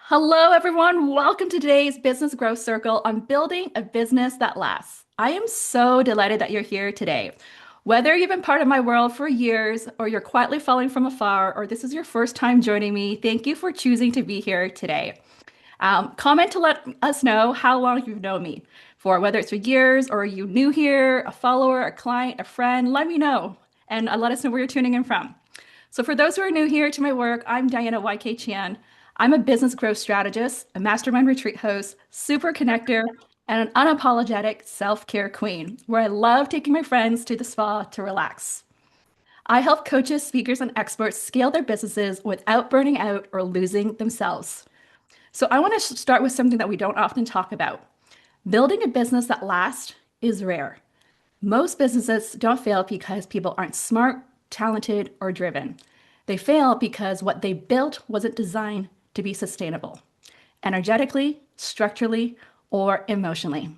Hello, everyone. Welcome to today's Business Growth Circle on building a business that lasts. I am so delighted that you're here today. Whether you've been part of my world for years or you're quietly following from afar, or this is your first time joining me, thank you for choosing to be here today. Comment to let us know how long you've known me for, whether it's for years or you new here, a follower, a client, a friend. Let me know and let us know where you're tuning in from. So, for those who are new here to my work, I'm Diana YK Chan. I'm a business growth strategist, a mastermind retreat host, super connector, and an unapologetic self care queen, where I love taking my friends to the spa to relax. I help coaches, speakers, and experts scale their businesses without burning out or losing themselves. So, I want to start with something that we don't often talk about. Building a business that lasts is rare. Most businesses don't fail because people aren't smart, talented, or driven. They fail because what they built wasn't designed to be sustainable, energetically, structurally, or emotionally.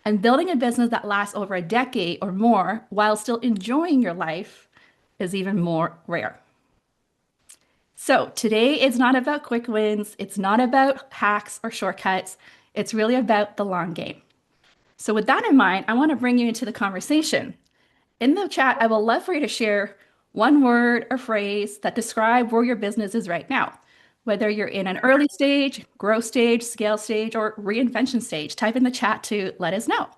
And building a business that lasts over a decade or more while still enjoying your life is even more rare. So today is not about quick wins. It's not about hacks or shortcuts. It's really about the long game. So with that in mind, I want to bring you into the conversation. In the chat, I will love for you to share one word or phrase that describe where your business is right now. Whether you're in an early stage, growth stage, scale stage, or reinvention stage, type in the chat to let us know.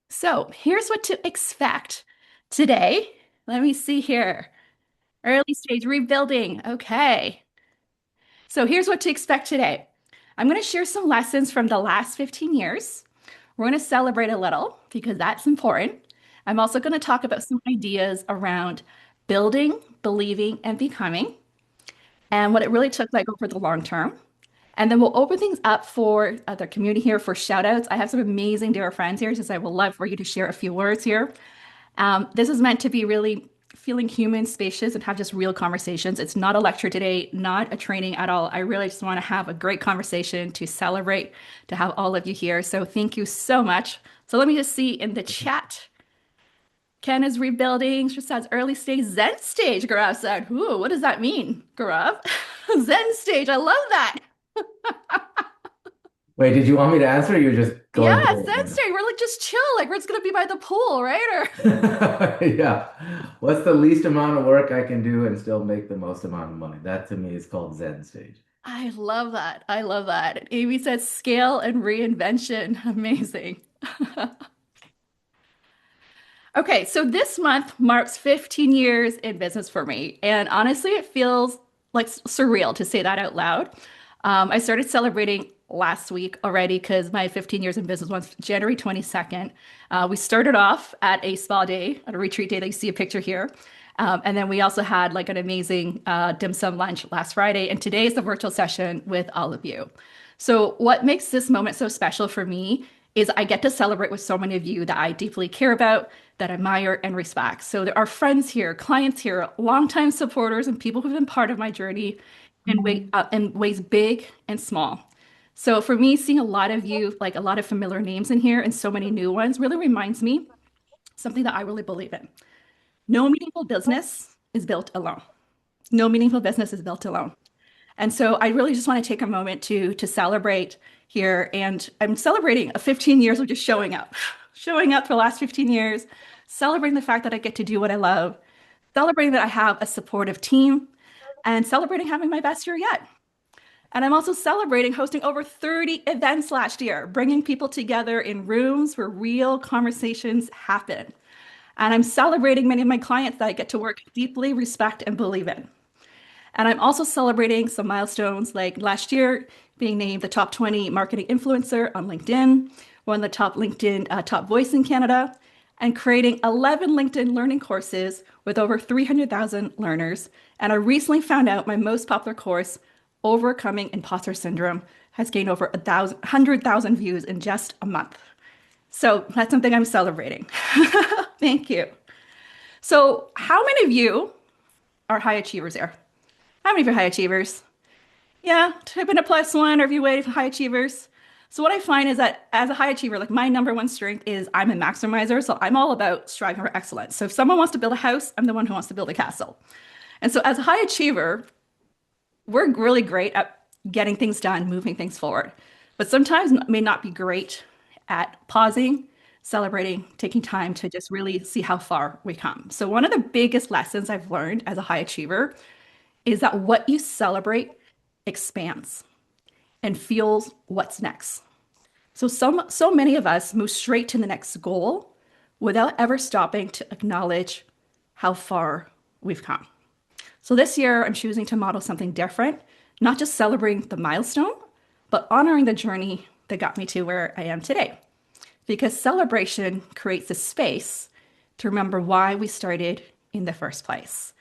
So here's what to expect today. Let me see here. Early stage rebuilding. Okay. So here's what to expect today. I'm going to share some lessons from the last 15 years. We're going to celebrate a little because that's important. I'm also going to talk about some ideas around building, believing, and becoming, and what it really took like over the long term. And then we'll open things up for the community here for shout outs. I have some amazing dear friends here, so I would love for you to share a few words here. This is meant to be really feeling human, spacious, and have just real conversations. It's not a lecture today, not a training at all. I really just want to have a great conversation to celebrate, to have all of you here. So thank you so much. So let me just see in the chat. Ken is rebuilding. She says early stage Zen stage, Gaurav said. Ooh, what does that mean, Gaurav? Zen stage. I love that. Wait, did you want me to answer or you're just Yeah, going through Zen it stage. We're like just chill. Like we're just gonna be by the pool, right? Or right now? Yeah. What's the least amount of work I can do and still make the most amount of money? That to me is called Zen stage. I love that. I love that. Amy says scale and reinvention. Amazing. Okay, so this month marks 15 years in business for me. And honestly, it feels like surreal to say that out loud. I started celebrating last week already because my 15 years in business was January 22nd. We started off at a spa day, at a retreat day that you see a picture here. And then we also had like an amazing dim sum lunch last Friday. And today is the virtual session with all of you. So, what makes this moment so special for me is I get to celebrate with so many of you that I deeply care about, that I admire and respect. So, there are friends here, clients here, longtime supporters, and people who've been part of my journey in ways big and small. So, for me, seeing a lot of you, like a lot of familiar names in here and so many new ones, really reminds me something that I really believe in. No meaningful business is built alone. No meaningful business is built alone. And so I really just want to take a moment to celebrate here. And I'm celebrating a 15 years of just showing up, showing up for the last 15 years, celebrating the fact that I get to do what I love, celebrating that I have a supportive team, and celebrating having my best year yet. And I'm also celebrating hosting over 30 events last year, bringing people together in rooms where real conversations happen. And I'm celebrating many of my clients that I get to work deeply, respect, and believe in. And I'm also celebrating some milestones like last year being named the top 20 marketing influencer on LinkedIn, one of the top LinkedIn top voice in Canada, and creating 11 LinkedIn learning courses with over 300,000 learners. And I recently found out my most popular course, Overcoming Imposter Syndrome, has gained over 100,000 views in just a month. So that's something I'm celebrating. Thank you. So, how many of you are high achievers here? How many of you are high achievers? Yeah, type in a plus one or if you wait for high achievers. So what I find is that as a high achiever, like my number one strength is I'm a maximizer. So I'm all about striving for excellence. So if someone wants to build a house, I'm the one who wants to build a castle. And so as a high achiever, we're really great at getting things done, moving things forward, but sometimes may not be great at pausing, celebrating, taking time to just really see how far we come. So one of the biggest lessons I've learned as a high achiever is that what you celebrate expands and fuels what's next. So many of us move straight to the next goal without ever stopping to acknowledge how far we've come. So this year, I'm choosing to model something different, not just celebrating the milestone, but honoring the journey that got me to where I am today. Because celebration creates a space to remember why we started in the first place.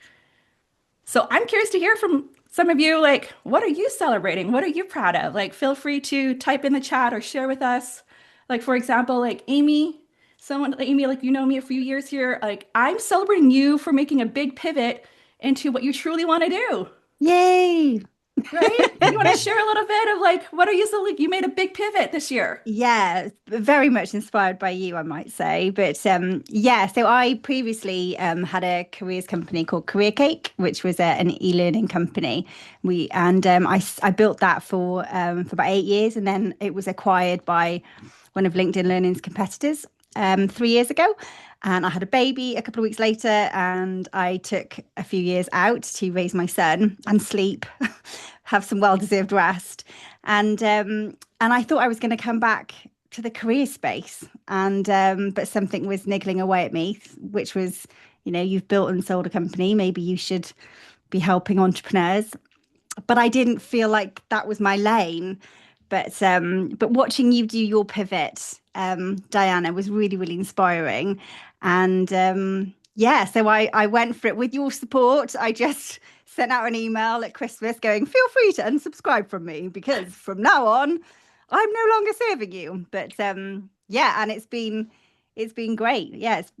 So I'm curious to hear from some of you, like, what are you celebrating? What are you proud of? Like, feel free to type in the chat or share with us. Like, for example, like Amy, someone like Amy, like you know me a few years here. Like, I'm celebrating you for making a big pivot into what you truly want to do, Yay! right? You want to share a little bit of like, what are you so like you made a big pivot this year? Yeah, very much inspired by you, I might say. But yeah, so I previously had a careers company called Career Cake, which was an e-learning company. I built that for about 8 years, and then it was acquired by one of LinkedIn Learning's competitors 3 years ago. And I had a baby a couple of weeks later, and I took a few years out to raise my son and sleep, have some well-deserved rest. And I thought I was going to come back to the career space, and but something was niggling away at me, which was, you've built and sold a company, maybe you should be helping entrepreneurs. But I didn't feel like that was my lane. But watching you do your pivot, Diana, was really, really inspiring. And yeah, so I went for it with your support. I just sent out an email at Christmas going, feel free to unsubscribe from me because from now on, I'm no longer serving you. But yeah, and it's been great. Yeah, it's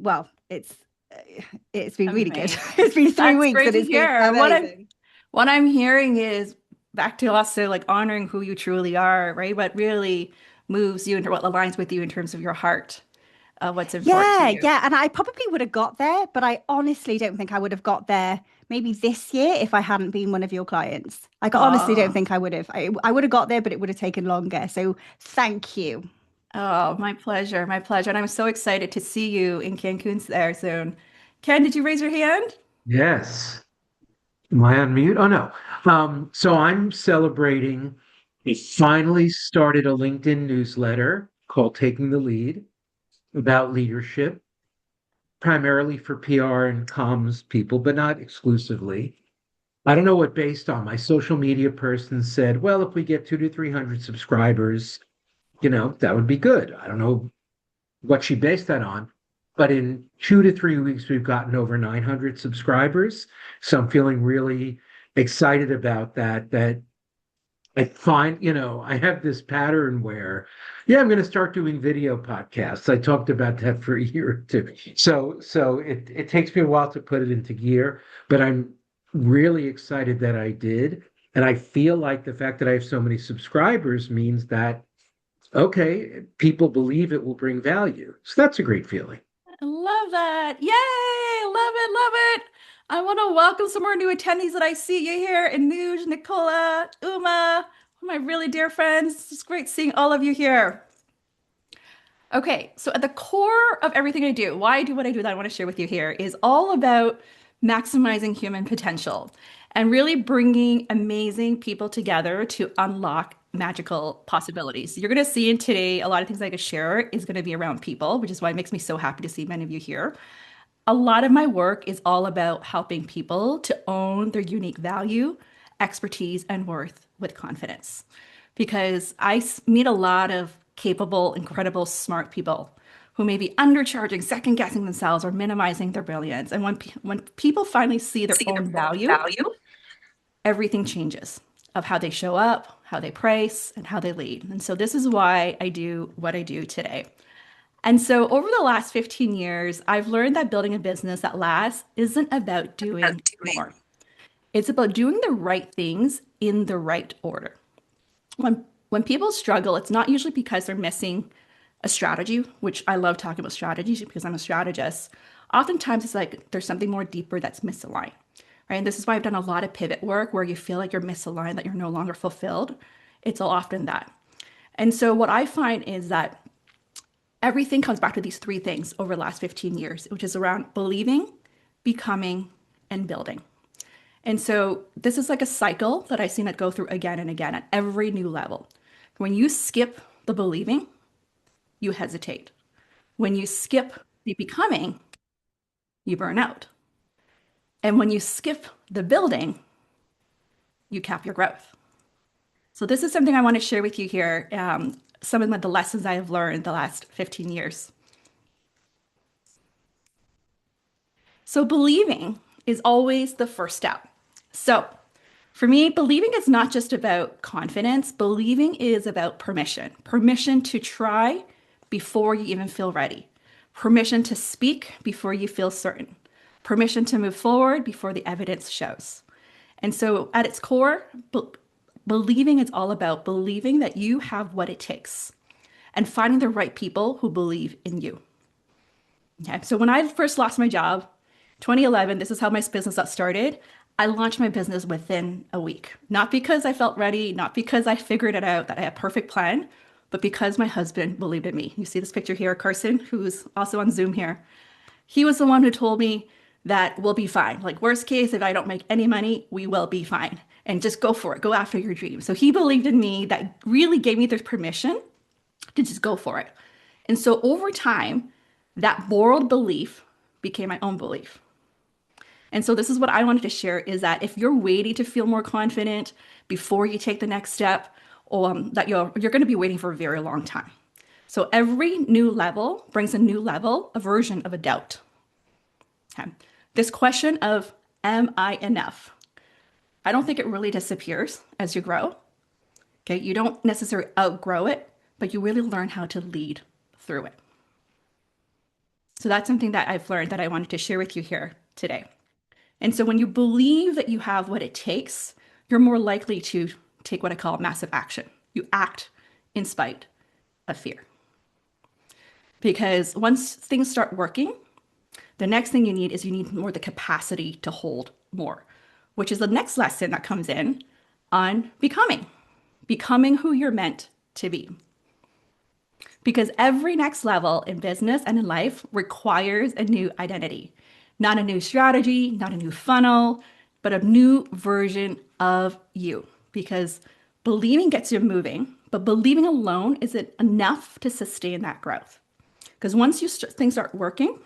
been really good. Amazing. It's been 3 weeks Great and to it's been hear. amazing. What I'm hearing is back to also like honoring who you truly are, right? What really moves you and what aligns with you in terms of your heart, what's important to Yeah, you. yeah. And I probably would have got there, but I honestly don't think I would have got there maybe this year if I hadn't been one of your clients. Like, I honestly don't Oh, think I would have. I would have got there, but it would have taken longer. So thank you. oh, my pleasure, my pleasure. And I'm so excited to see you in Cancun there soon. Ken, did you raise your hand? Yes. Am I on mute? Oh no. So I'm celebrating. We finally started a LinkedIn newsletter called Taking the Lead about leadership, primarily for PR and comms people, but not exclusively. I don't know what based on. My social media person said, well, if we get 200 to 300 subscribers, that would be good. I don't know what she based that on. But in 2 to 3 weeks, we've gotten over 900 subscribers. So I'm feeling really excited about that. That I find, I have this pattern where, yeah, I'm going to start doing video podcasts. I talked about that for a year or two. So it takes me a while to put it into gear, but I'm really excited that I did. And I feel like the fact that I have so many subscribers means that, okay, people believe it will bring value. So that's a great feeling. I love that. Yay! Love it, love it. I want to welcome some more new attendees that I see you here. Anuj, Nicola, Uma, my really dear friends. It's great seeing all of you here. Okay, so at the core of everything I do, why I do what I do that I want to share with you here is all about maximizing human potential and really bringing amazing people together to unlock magical possibilities. You're going to see in today a lot of things I could share is going to be around people, which is why it makes me so happy to see many of you here. A lot of my work is all about helping people to own their unique value, expertise, and worth with confidence. Because meet a lot of capable, incredible, smart people who may be undercharging, second guessing themselves, or minimizing their brilliance. And when people finally see their own value, everything changes of how they show up, how they price, and how they lead. And so this is why I do what I do today. And so over the last 15 years, I've learned that building a business that lasts isn't about doing more. It's about doing the right things in the right order. When people struggle, it's not usually because they're missing a strategy, which I love talking about strategies because I'm a strategist. Oftentimes it's like there's something more deeper that's misaligned, right? And this is why I've done a lot of pivot work where you feel like you're misaligned, that you're no longer fulfilled. It's often that. And so what I find is that everything comes back to these three things over the last 15 years, which is around believing, becoming, and building. And so this is like a cycle that I've seen it go through again and again at every new level. When you skip the believing, you hesitate. When you skip the becoming, you burn out. And when you skip the building, you cap your growth. So this is something I want to share with you here. Some of the lessons I have learned the last 15 years. So believing is always the first step. So for me, believing is not just about confidence. Believing is about permission. Permission to try before you even feel ready. Permission to speak before you feel certain. Permission to move forward before the evidence shows. And so at its core, believing is all about believing that you have what it takes and finding the right people who believe in you. Okay, so when I first lost my job, 2011, this is how my business got started. I launched my business within a week, not because I felt ready, not because I figured it out, that I had a perfect plan, but because my husband believed in me. You see this picture here, Carson, who's also on Zoom here. He was the one who told me that we'll be fine. Like worst case, if I don't make any money, we will be fine. And just go for it. Go after your dream. So he believed in me. That really gave me the permission to just go for it. And so over time, that borrowed belief became my own belief. And so this is what I wanted to share is that if you're waiting to feel more confident before you take the next step, that you're going to be waiting for a very long time. So every new level brings a new level, a version of a doubt. Okay. This question of, am I enough? I don't think it really disappears as you grow. Okay. You don't necessarily outgrow it, but you really learn how to lead through it. So that's something that I've learned that I wanted to share with you here today. And so when you believe that you have what it takes, you're more likely to take what I call massive action. You act in spite of fear. Because once things start working, the next thing you need more the capacity to hold more, which is the next lesson that comes in on becoming who you're meant to be. Because every next level in business and in life requires a new identity. Not a new strategy, not a new funnel, but a new version of you. Because believing gets you moving, but believing alone isn't enough to sustain that growth. Because once things start working,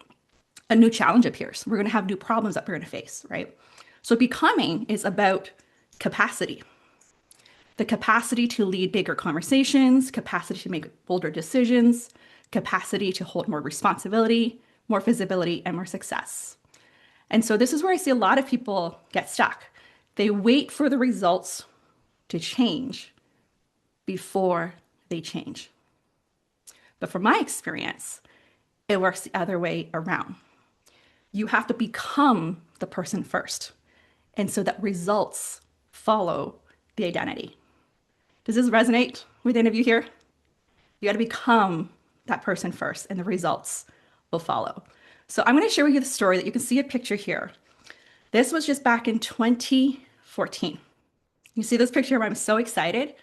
a new challenge appears. We're going to have new problems that we're going to face, right? So becoming is about capacity. The capacity to lead bigger conversations, capacity to make bolder decisions, capacity to hold more responsibility, more visibility, and more success. And so this is where I see a lot of people get stuck. They wait for the results to change before they change. But from my experience, it works the other way around. You have to become the person first. And so that results follow the identity. Does this resonate with any of you here? You got to become that person first and the results will follow. So I'm going to share with you the story that you can see a picture here. This was just back in 2014. You see this picture where I'm so excited.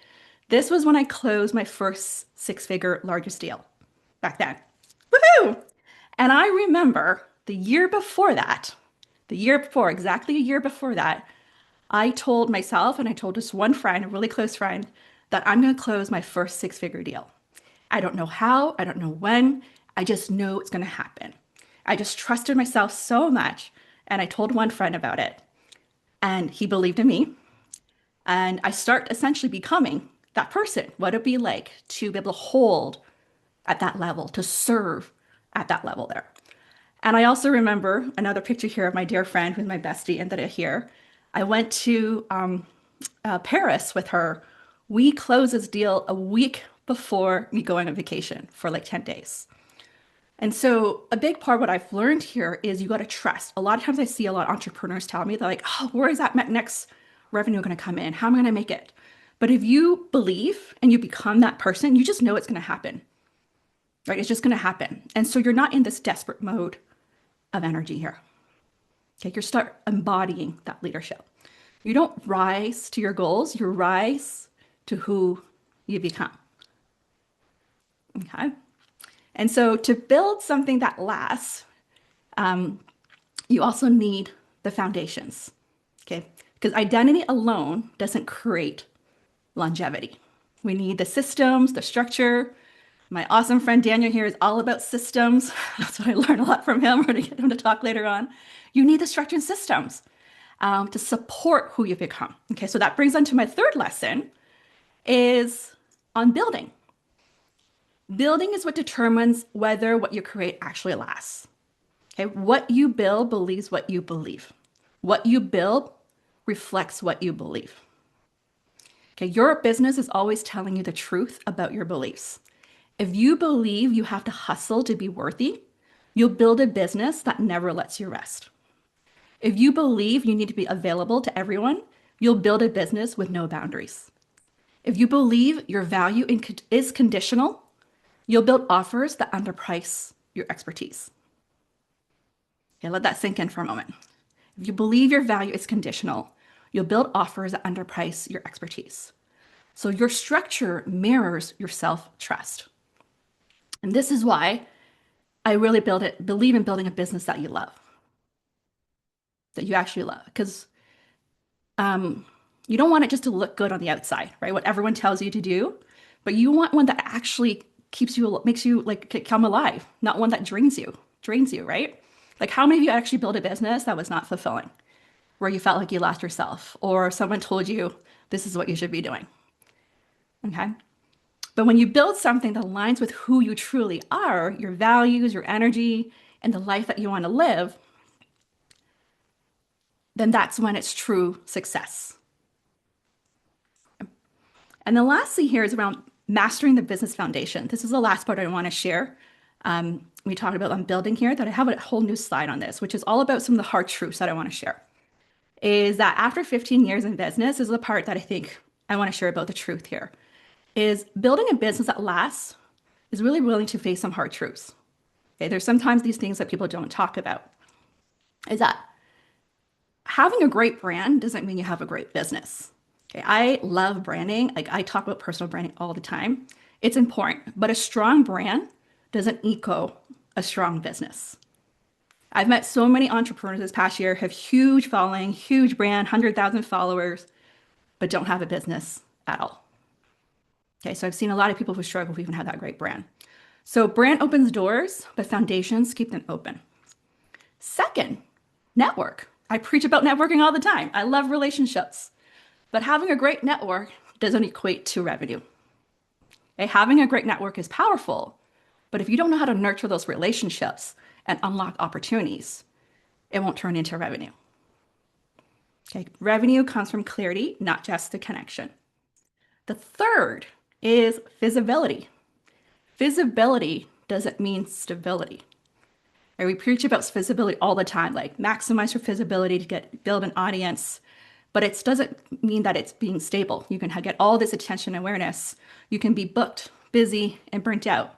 This was when I closed my first six-figure largest deal back then. Woohoo! And I remember the year before that, exactly a year before that, I told myself and I told this one friend, a really close friend, that I'm going to close my first six-figure deal. I don't know how, I don't know when, I just know it's going to happen. I just trusted myself so much. And I told one friend about it. And he believed in me. And I start essentially becoming that person. What it'd be like to be able to hold at that level, to serve at that level there. And I also remember another picture here of my dear friend, who's my bestie, and that I here. I went to Paris with her. We closed this deal a week before me going on vacation for like 10 days. And so a big part of what I've learned here is you got to trust. A lot of times I see a lot of entrepreneurs tell me, they're like, oh, where is that next revenue going to come in? How am I going to make it? But if you believe and you become that person, you just know it's going to happen, right? It's just going to happen. And so you're not in this desperate mode of energy here. Okay, you start embodying that leadership. You don't rise to your goals, you rise to who you become. Okay. And so to build something that lasts, you also need the foundations. Okay. Because identity alone doesn't create longevity. We need the systems, the structure. My awesome friend Daniel here is all about systems. That's what I learned a lot from him. We're going to get him to talk later on. You need the structure and systems to support who you become. Okay, so that brings on to my third lesson is on building. Building is what determines whether what you create actually lasts. Okay, what you build believes what you believe. What you build reflects what you believe. Okay, your business is always telling you the truth about your beliefs. If you believe you have to hustle to be worthy, you'll build a business that never lets you rest. If you believe you need to be available to everyone, you'll build a business with no boundaries. If you believe your value is conditional, you'll build offers that underprice your expertise. Okay, let that sink in for a moment. If you believe your value is conditional, you'll build offers that underprice your expertise. So your structure mirrors your self-trust. And this is why I really believe in building a business that you love, that you actually love. Because you don't want it just to look good on the outside, right? What everyone tells you to do, but you want one that actually makes you like come alive, not one that drains you, right? Like how many of you actually built a business that was not fulfilling, where you felt like you lost yourself or someone told you this is what you should be doing? Okay. But when you build something that aligns with who you truly are, your values, your energy, and the life that you want to live, then that's when it's true success. And then lastly here is around mastering the business foundation. This is the last part I want to share. We talked about on building here that I have a whole new slide on this, which is all about some of the hard truths that I want to share. Is that after 15 years in business is the part that I think I want to share about the truth here. Is building a business that lasts is really willing to face some hard truths. Okay, there's sometimes these things that people don't talk about. Is that having a great brand doesn't mean you have a great business. Okay, I love branding. Like I talk about personal branding all the time. It's important, but a strong brand doesn't equal a strong business. I've met so many entrepreneurs this past year have huge following, huge brand, 100,000 followers, but don't have a business at all. Okay, so I've seen a lot of people who struggle who even have that great brand. So brand opens doors, but foundations keep them open. Second, network. I preach about networking all the time. I love relationships, but having a great network doesn't equate to revenue. Okay, having a great network is powerful, but if you don't know how to nurture those relationships and unlock opportunities, it won't turn into revenue. Okay, revenue comes from clarity, not just the connection. The third is visibility. Visibility doesn't mean stability. And we preach about visibility all the time, like maximize your visibility to build an audience, but it doesn't mean that it's being stable. You can get all this attention and awareness. You can be booked, busy, and burnt out.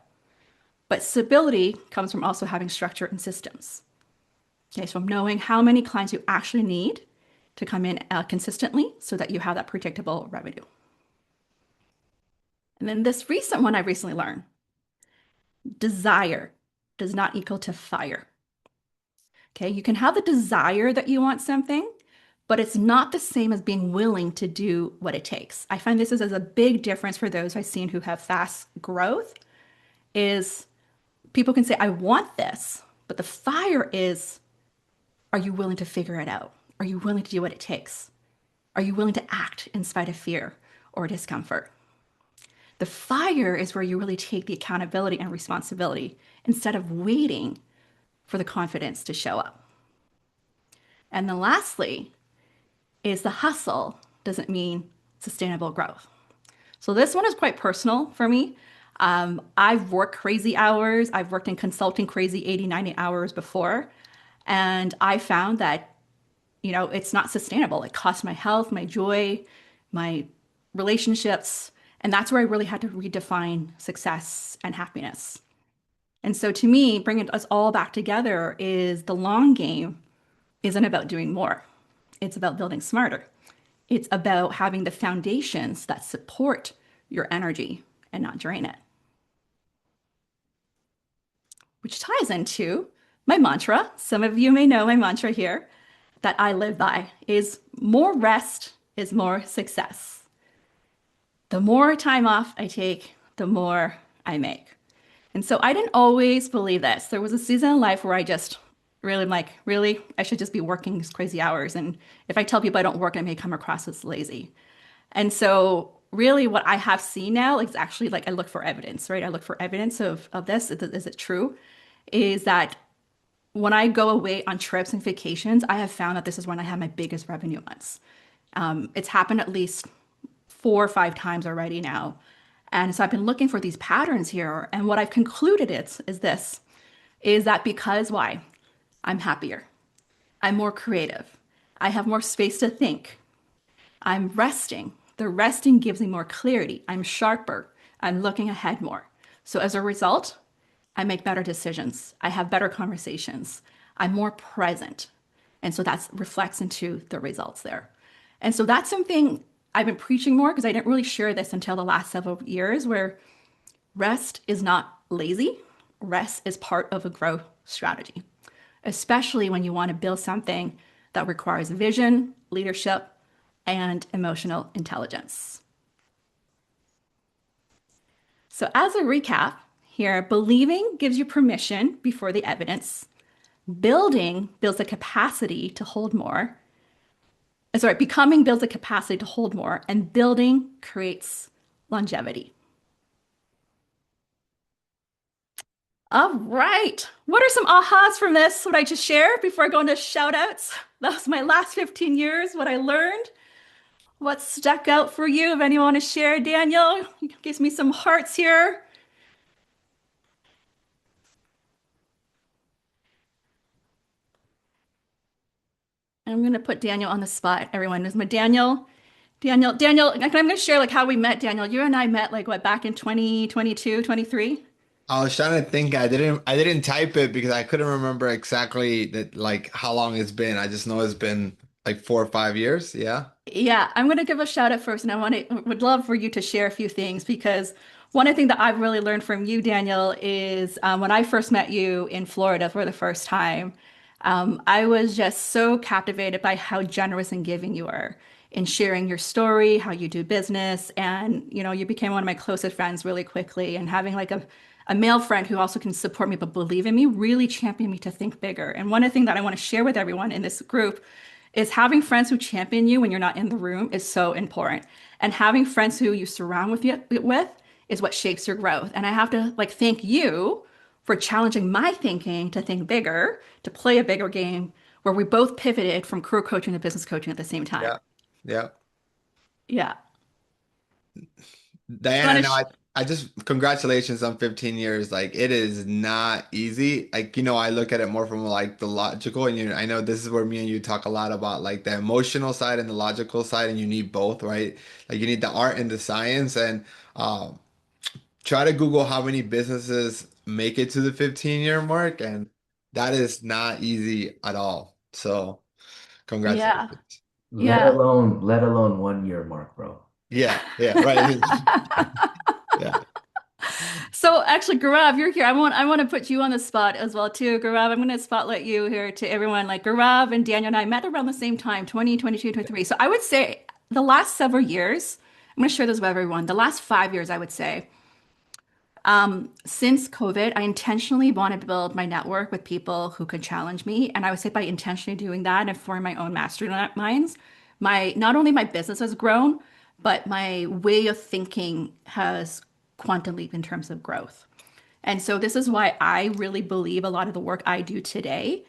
But stability comes from also having structure and systems. Okay, so knowing how many clients you actually need to come in consistently so that you have that predictable revenue. And then this recent one I recently learned, desire does not equal to fire. Okay, you can have the desire that you want something, but it's not the same as being willing to do what it takes. I find this is a big difference for those I've seen who have fast growth is people can say, I want this, but the fire is, are you willing to figure it out? Are you willing to do what it takes? Are you willing to act in spite of fear or discomfort? The fire is where you really take the accountability and responsibility instead of waiting for the confidence to show up. And then lastly is the hustle doesn't mean sustainable growth. So this one is quite personal for me. I've worked crazy hours. I've worked in consulting crazy 80, 90 hours before. And I found that, it's not sustainable. It cost my health, my joy, my relationships. And that's where I really had to redefine success and happiness. And so to me, bringing us all back together is the long game isn't about doing more. It's about building smarter. It's about having the foundations that support your energy and not drain it, which ties into my mantra. Some of you may know my mantra here that I live by is more rest is more success. The more time off I take, the more I make. And so I didn't always believe this. There was a season in life where I just really am like, really, I should just be working these crazy hours. And if I tell people I don't work, I may come across as lazy. And so really what I have seen now is actually like I look for evidence, right? I look for evidence of this. Is it true? Is that when I go away on trips and vacations, I have found that this is when I have my biggest revenue months. It's happened at least 4 or 5 times already now. And so I've been looking for these patterns here. And what I've concluded is this, is that because why? I'm happier. I'm more creative. I have more space to think. I'm resting. The resting gives me more clarity. I'm sharper. I'm looking ahead more. So as a result, I make better decisions. I have better conversations. I'm more present. And so that reflects into the results there. And so that's something I've been preaching more because I didn't really share this until the last several years, where rest is not lazy. Rest is part of a growth strategy, especially when you want to build something that requires vision, leadership, and emotional intelligence. So as a recap here, believing gives you permission before the evidence. Building builds the capacity to hold more. Sorry, becoming builds the capacity to hold more, and building creates longevity. All right. What are some ahas from this, what I just shared before I go into shout outs? That was my last 15 years, what I learned. What stuck out for you? If anyone want to share, Daniel, gives me some hearts here. I'm going to put Daniel on the spot. Everyone is my Daniel, I'm going to share like how we met, Daniel. You and I met like what, back in 2022, 23? I was trying to think. I didn't type it because I couldn't remember exactly that like how long it's been. I just know it's been like 4 or 5 years. Yeah. Yeah, I'm going to give a shout out first, and would love for you to share a few things because one thing that I've really learned from you, Daniel, is when I first met you in Florida for the first time, I was just so captivated by how generous and giving you are in sharing your story, how you do business, and you became one of my closest friends really quickly, and having like a male friend who also can support me but believe in me really championed me to think bigger. And one thing that I want to share with everyone in this group is having friends who champion you when you're not in the room is so important. And having friends who you surround with is what shapes your growth. And I have to like thank you for challenging my thinking to think bigger, to play a bigger game where we both pivoted from career coaching to business coaching at the same time. Yeah. Yeah. Yeah. You Diana, want no, to I just congratulations on 15 years. Like it is not easy. Like, I look at it more from like the logical and I know this is where me and you talk a lot about like the emotional side and the logical side, and you need both, right? Like you need the art and the science, and um try to Google how many businesses make it to the 15-year mark, and that is not easy at all. So, Yeah. congratulations. Yeah. Let alone 1 year mark, bro. Yeah, yeah, right. Yeah. So actually, Gaurav, you're here. I want to put you on the spot as well too, Gaurav. I'm going to spotlight you here to everyone. Like Gaurav and Daniel and I met around the same time, 2022, 23. So I would say the last several years, I'm going to share this with everyone. The last 5 years, I would say, since COVID, I intentionally want to build my network with people who could challenge me. And I would say by intentionally doing that and forming my own masterminds, not only my business has grown, but my way of thinking has quantum leap in terms of growth. And so this is why I really believe a lot of the work I do today,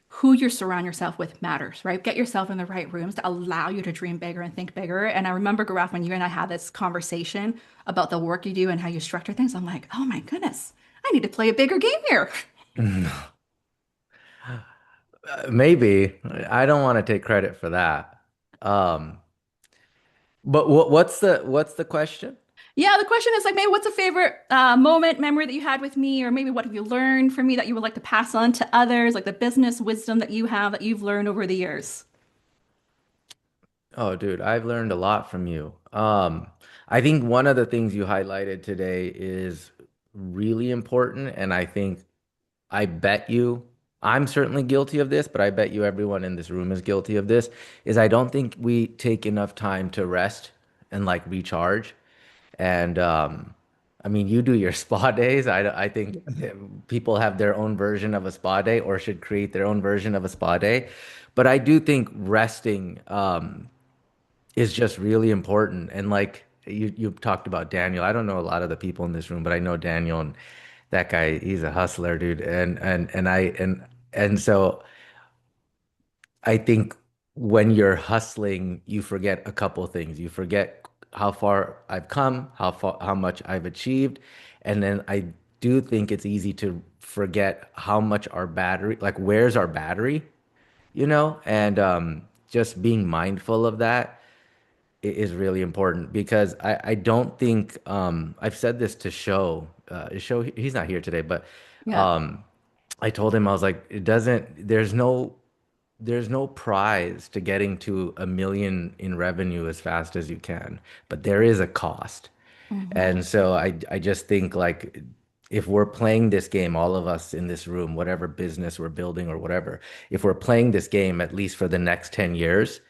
who you surround yourself with matters, right? Get yourself in the right rooms to allow you to dream bigger and think bigger. And I remember, Gareth, when you and I had this conversation about the work you do and how you structure things, I'm like, oh my goodness, I need to play a bigger game here. Maybe. I don't want to take credit for that. But what's the question? Yeah, the question is like maybe what's a favorite moment, memory that you had with me, or maybe what have you learned from me that you would like to pass on to others, like the business wisdom that you have that you've learned over the years. Oh, dude, I've learned a lot from you. I think one of the things you highlighted today is really important, and I bet you, I'm certainly guilty of this, but I bet you everyone in this room is guilty of this, is I don't think we take enough time to rest and like recharge. And I mean, you do your spa days. I think people have their own version of a spa day or should create their own version of a spa day. But I do think resting is just really important. And like you've talked about Daniel. I don't know a lot of the people in this room, but I know Daniel, and that guy, he's a hustler, dude. And so I think when you're hustling, you forget a couple things. You forget how far I've come, how much I've achieved, and then I do think it's easy to forget how much our battery, like where's our battery, and just being mindful of that is really important because I don't think I've said this to Show he's not here today, but Yeah. um I told him I was like it doesn't there's no prize to getting to 1 million in revenue as fast as you can, but there is a cost. Hmm. And so I just think like if we're playing this game, all of us in this room, whatever business we're building or whatever, if we're playing this game at least for the next 10 years,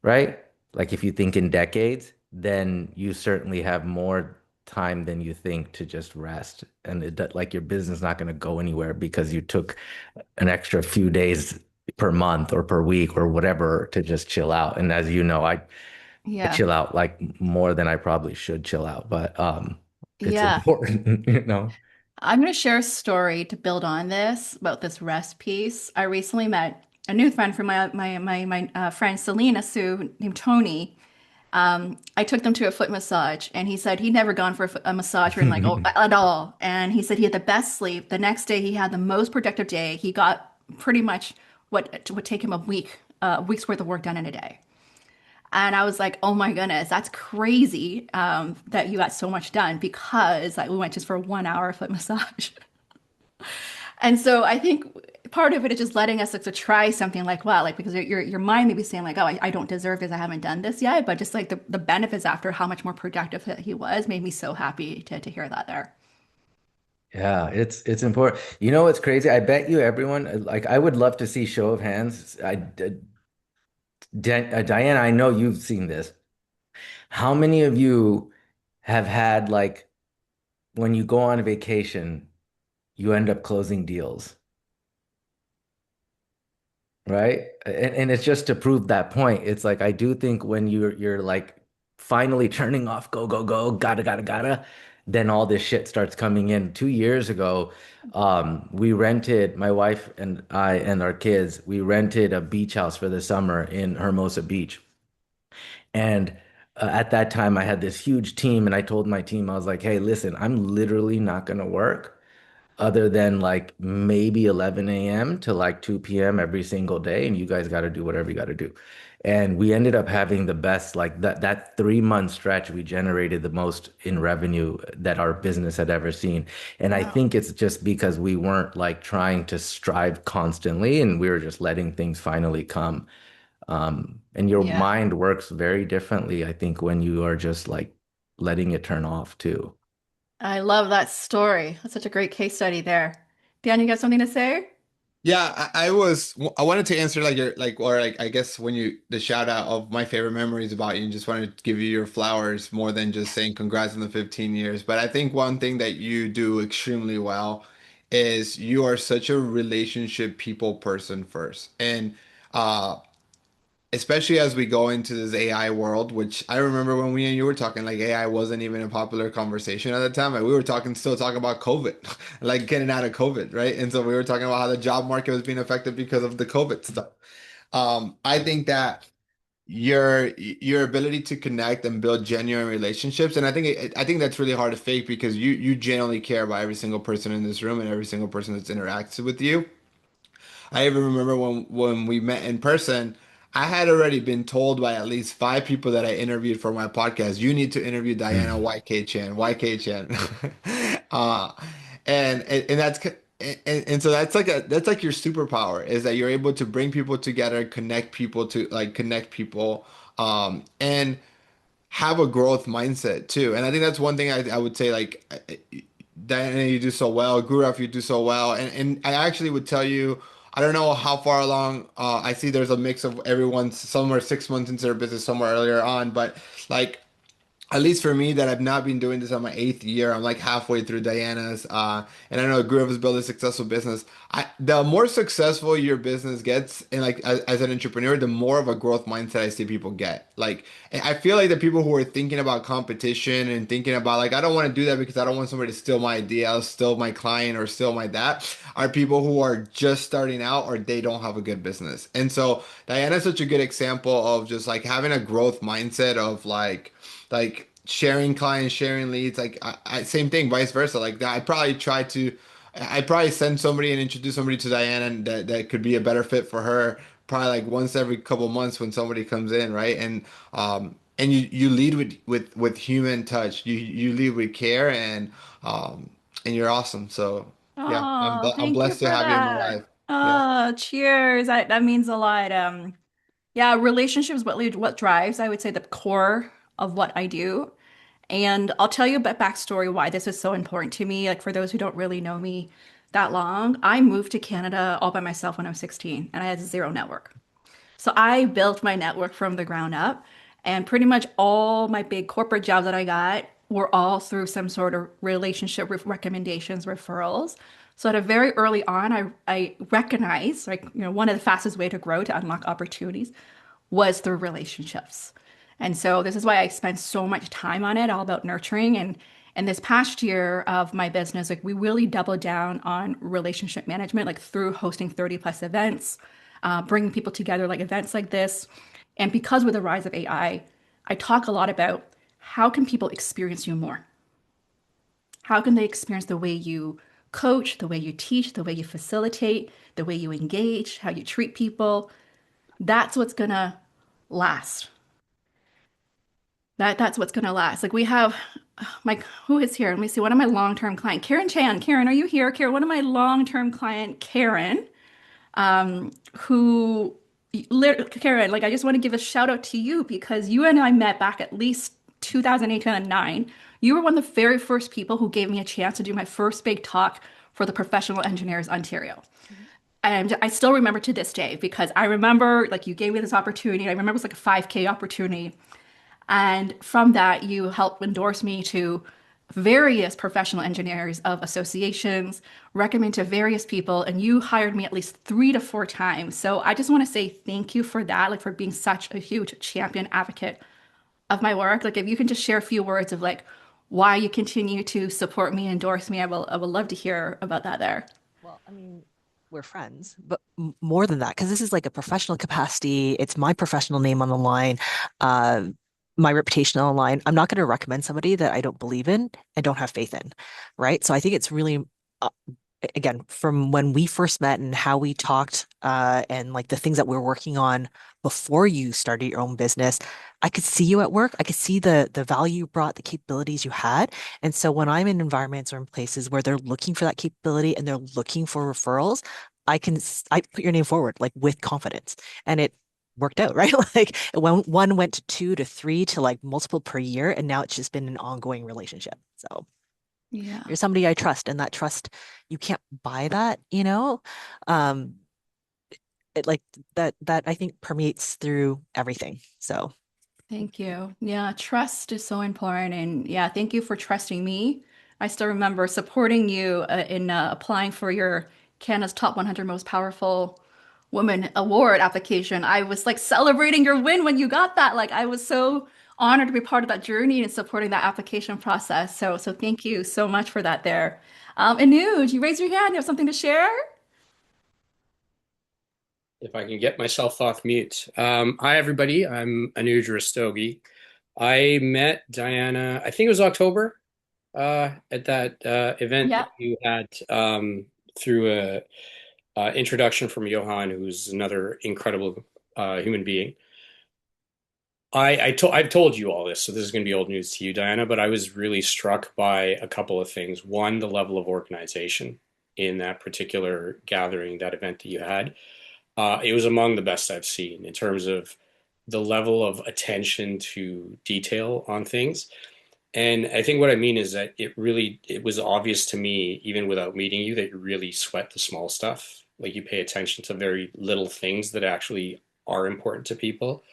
right? Like if you think in decades, then you certainly have more time than you think to just rest. And like your business is not going to go anywhere because you took an extra few days per month or per week or whatever to just chill out. And as you know, I Yeah. chill out like more than I probably should chill out, but it's Yeah. important, you know. I'm going to share a story to build on this about this rest piece. I recently met a new friend from my friend Selena Sue named Tony. I took them to a foot massage, and he said he'd never gone for a massage or like oh, at all. And he said he had the best sleep. The next day, he had the most productive day. He got pretty much what would take him a week's worth of work done in a day. And I was like, oh my goodness, that's crazy that you got so much done because like, we went just for 1 hour foot massage. And so I think part of it is just letting us like to try something like wow, like because your mind may be saying like, oh, I don't deserve this, I haven't done this yet. But just like the benefits after how much more productive he was made me so happy to hear that there. Yeah, it's important. You know what's crazy? I bet you everyone like I would love to see show of hands. Diana, I know you've seen this. How many of you have had like when you go on a vacation, you end up closing deals, right? And it's just to prove that point. It's like I do think when you're like finally turning off, go, go, go, gotta, then all this shit starts coming in. 2 years ago, we rented, my wife and I and our kids, we rented a beach house for the summer in Hermosa Beach. And at that time, I had this huge team, and I told my team, I was like, hey, listen, I'm literally not going to work other than like maybe 11 a.m. to like 2 p.m. every single day. And you guys got to do whatever you got to do. And we ended up having the best, like that 3 month stretch, we generated the most in revenue that our business had ever seen. And I Wow. think it's just because we weren't like trying to strive constantly and we were just letting things finally come. And your Yeah. mind works very differently, I think, when you are just like letting it turn off too. I love that story. That's such a great case study there. Dan, you got something to say? Yeah, I wanted to answer like your like or like I guess when you the shout out of my favorite memories about you and just wanted to give you your flowers more than just saying congrats on the 15 years. But I think one thing that you do extremely well is you are such a relationship people person first. And uh especially as we go into this AI world, which I remember when we and you were talking, like AI wasn't even a popular conversation at the time. Like we were still talking about COVID, like getting out of COVID, right? And so we were talking about how the job market was being affected because of the COVID stuff. I think that your ability to connect and build genuine relationships, and I think that's really hard to fake because you genuinely care about every single person in this room and every single person that's interacted with you. I even remember when we met in person, I had already been told by at least 5 people that I interviewed for my podcast, you need to interview Diana YK Chan, YK Chan. Uh, and and so that's like your superpower is that you're able to bring people together, connect people, and have a growth mindset too. And I think that's one thing I would say like Diana, you do so well. Guraf, you do so well. And I actually would tell you, I don't know how far along. I see there's a mix of everyone. Some are 6 months into their business, somewhere earlier on. But like at least for me, that I've not been doing this on my 8th year. I'm like halfway through Diana's. And I know Groove has built a successful business. The more successful your business gets, and like as an entrepreneur, the more of a growth mindset I see people get. Like, and I feel like the people who are thinking about competition and thinking about like, I don't want to do that because I don't want somebody to steal my idea, steal my client, or steal my that, are people who are just starting out or they don't have a good business. And so Diana's such a good example of just like having a growth mindset of like sharing clients, sharing leads, like same thing, vice versa. Like that, I probably send somebody and introduce somebody to Diana and that could be a better fit for her. Probably like once every couple months when somebody comes in, right? And you lead with human touch. You lead with care and you're awesome. So yeah, Oh, I'm thank you blessed to for have you in my that. life. Yeah. Oh, cheers. That means a lot. Yeah, relationships what drives, I would say, the core of what I do. And I'll tell you a bit backstory why this is so important to me. Like for those who don't really know me that long, I moved to Canada all by myself when I was 16 and I had zero network. So I built my network from the ground up, and pretty much all my big corporate jobs that I got were all through some sort of relationship with recommendations, referrals. So at a very early on, I recognized like one of the fastest way to grow to unlock opportunities was through relationships. And so this is why I spend so much time on it, all about nurturing. And this past year of my business, like we really doubled down on relationship management, like through hosting 30 plus events, bringing people together, like events like this. And because with the rise of I talk a lot about how can people experience you more? How can they experience the way you coach, the way you teach, the way you facilitate, the way you engage, how you treat people? That's what's gonna last. That's what's gonna last. Like we have my who is here? Let me see. One of my long-term client, Karen Chan. Karen, are you here? Karen, one of my long-term client, Karen, who Karen, like I just want to give a shout out to you because you and I met back at least 2008 and 9. You were one of the very first people who gave me a chance to do my first big talk for the Professional Engineers Ontario. And I still remember to this day because I remember like you gave me this opportunity. I remember it was like a 5K opportunity. And from that, you helped endorse me to various professional engineers of associations, recommend to various people, and you hired me at least 3 to 4 times. So I just want to say thank you for that, like for being such a huge champion advocate of my work. Like if you can just share a few words of like why you continue to support me, endorse me, I will love to hear about that there. Well, I mean, we're friends, but more than that, because this is like a professional capacity. It's my professional name on the line, uh, my reputation on the line. I'm not going to recommend somebody that I don't believe in and don't have faith in, right? So I think it's really, uh, again, from when we first met and how we talked, and like the things that we're working on before you started your own business, I could see you at work. I could see the value you brought, the capabilities you had. And so when I'm in environments or in places where they're looking for that capability and they're looking for referrals, I put your name forward like with confidence, and it worked out, right? Like when one went to two to three to like multiple per year, and now it's just been an ongoing relationship. So Yeah. you're somebody I trust, and that trust, you can't buy that, you know? Um, it like that I think permeates through everything. So Thank you. Yeah, trust is so important. And yeah, thank you for trusting me. I still remember supporting you in applying for your Canada's Top 100 Most Powerful Women Award application. I was like celebrating your win when you got that. Like I was so honored to be part of that journey and supporting that application process. So thank you so much for that there. Anuj, you raised your hand. You have something to share? If I can get myself off mute. Hi, everybody. I'm Anuj Rastogi. I met Diana, I think it was October, at that event Yeah. that you had through a introduction from Johan, who's another incredible human being. I've told you all this, so this is going to be old news to you, Diana, but I was really struck by a couple of things. One, the level of organization in that particular gathering, that event that you had. It was among the best I've seen in terms of the level of attention to detail on things. And I think what I mean is that it was obvious to me, even without meeting you, that you really sweat the small stuff. Like you pay attention to very little things that actually are important to people.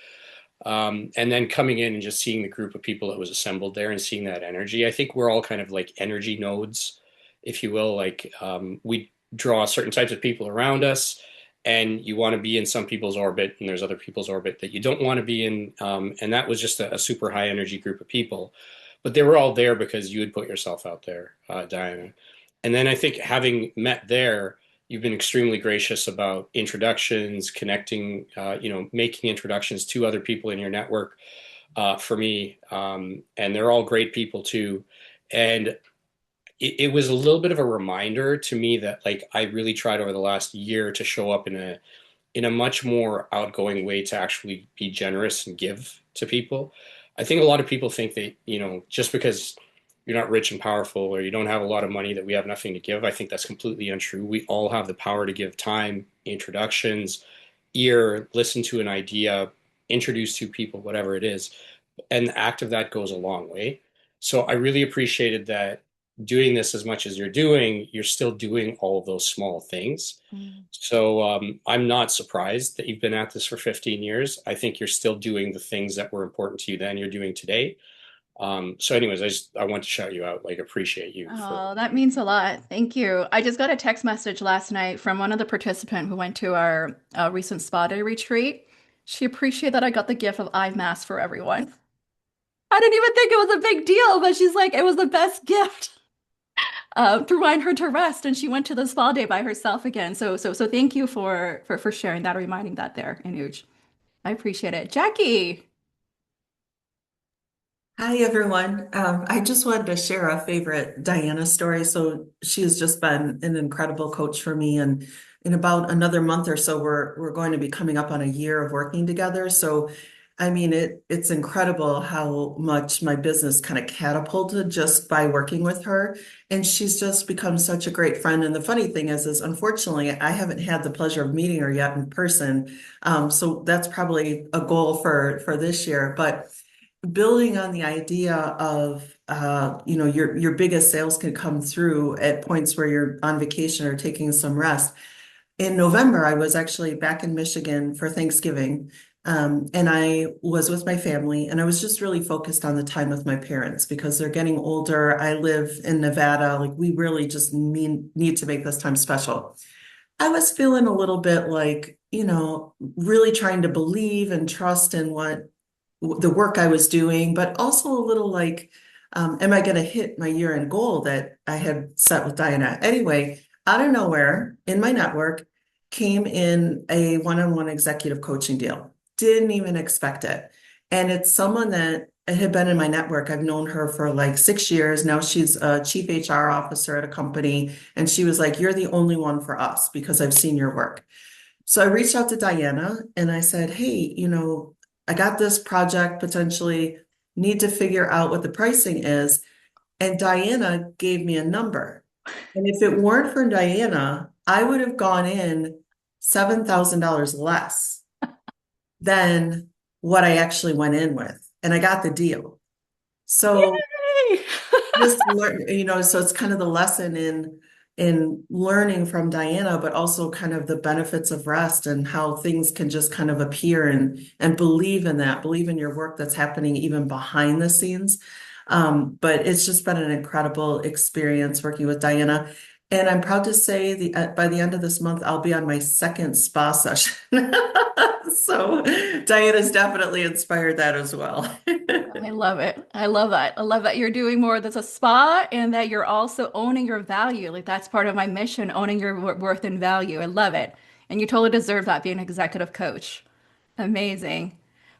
And then coming in and just seeing the group of people that was assembled there and seeing that energy, I think we're all kind of like energy nodes, if you will. Like we draw certain types of people around us, and you want to be in some people's orbit, and there's other people's orbit that you don't want to be in. And that was just a super high energy group of people. But they were all there because you had put yourself out there, Diana. And then I think having met there, you've been extremely gracious about introductions, connecting, making introductions to other people in your network for me. And they're all great people too. And it was a little bit of a reminder to me that like I really tried over the last year to show up in a much more outgoing way to actually be generous and give to people. I think a lot of people think that, just because you're not rich and powerful or you don't have a lot of money that we have nothing to give. I think that's completely untrue. We all have the power to give time, introductions, listen to an idea, introduce to people, whatever it is. And the act of that goes a long way. So I really appreciated that doing this as much as you're doing, you're still doing all of those small things. So I'm not surprised that you've been at this for 15 years. I think you're still doing the things that were important to you then you're doing today. So anyways, I want to shout you out, like appreciate you Oh, that means a lot. Thank you. I just got a text message last night from one of the participants who went to our recent spa day retreat. She appreciated that I got the gift of eye mask for everyone. I didn't even think it was a big deal, but she's like, it was the best gift to remind her to rest. And she went to the spa day by herself again. So thank you for sharing that, reminding that there, Anuj. I appreciate it. Jackie. Hi, everyone. I just wanted to share a favorite Diana story. So she has just been an incredible coach for me. And in about another month or so, we're going to be coming up on a year of working together. So, I mean, it's incredible how much my business kind of catapulted just by working with her. And she's just become such a great friend. And the funny thing is unfortunately, I haven't had the pleasure of meeting her yet in person. So that's probably a goal for this year. But building on the idea of your biggest sales can come through at points where you're on vacation or taking some rest. In November, I was actually back in Michigan for Thanksgiving, and I was with my family, and I was just really focused on the time with my parents because they're getting older. I live in Nevada. Like we really just need to make this time special. I was feeling a little bit like, really trying to believe and trust in what the work I was doing, but also a little like, am I going to hit my year-end goal that I had set with Diana? Anyway, out of nowhere in my network came in a one-on-one executive coaching deal. Didn't even expect it. And it's someone that had been in my network. I've known her for like 6 years. Now she's a chief HR officer at a company. And she was like, you're the only one for us because I've seen your work. So I reached out to Diana and I said, hey, I got this project, potentially need to figure out what the pricing is. And Diana gave me a number. And if it weren't for Diana, I would have gone in $7,000 less than what I actually went in with. And I got the deal. So just learn, so it's kind of the lesson in learning from Diana, but also kind of the benefits of rest and how things can just kind of appear and believe in your work that's happening even behind the scenes. But it's just been an incredible experience working with Diana. And I'm proud to say by the end of this month, I'll be on my second spa session. So Diana's definitely inspired that as well. I love it. I love that. I love that you're doing more than a spa and that you're also owning your value. Like that's part of my mission, owning your worth and value. I love it. And you totally deserve that being an executive coach. Amazing.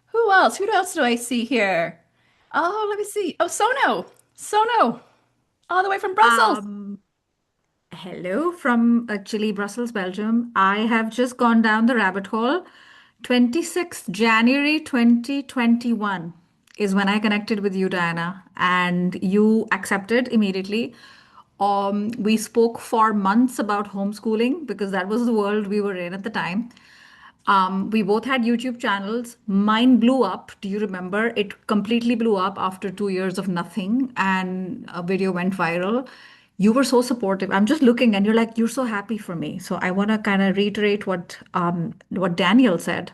Who else? Who else do I see here? Oh, let me see. Oh, Sono. Sono. All the way from Brussels. Hello from actually Brussels, Belgium. I have just gone down the rabbit hole 26th January 2021 is when I connected with you, Diana, and you accepted immediately. We spoke for months about homeschooling because that was the world we were in at the time. We both had YouTube channels. Mine blew up. Do you remember? It completely blew up after 2 years of nothing, and a video went viral. You were so supportive. I'm just looking, and you're like, you're so happy for me. So I want to kind of reiterate what Daniel said.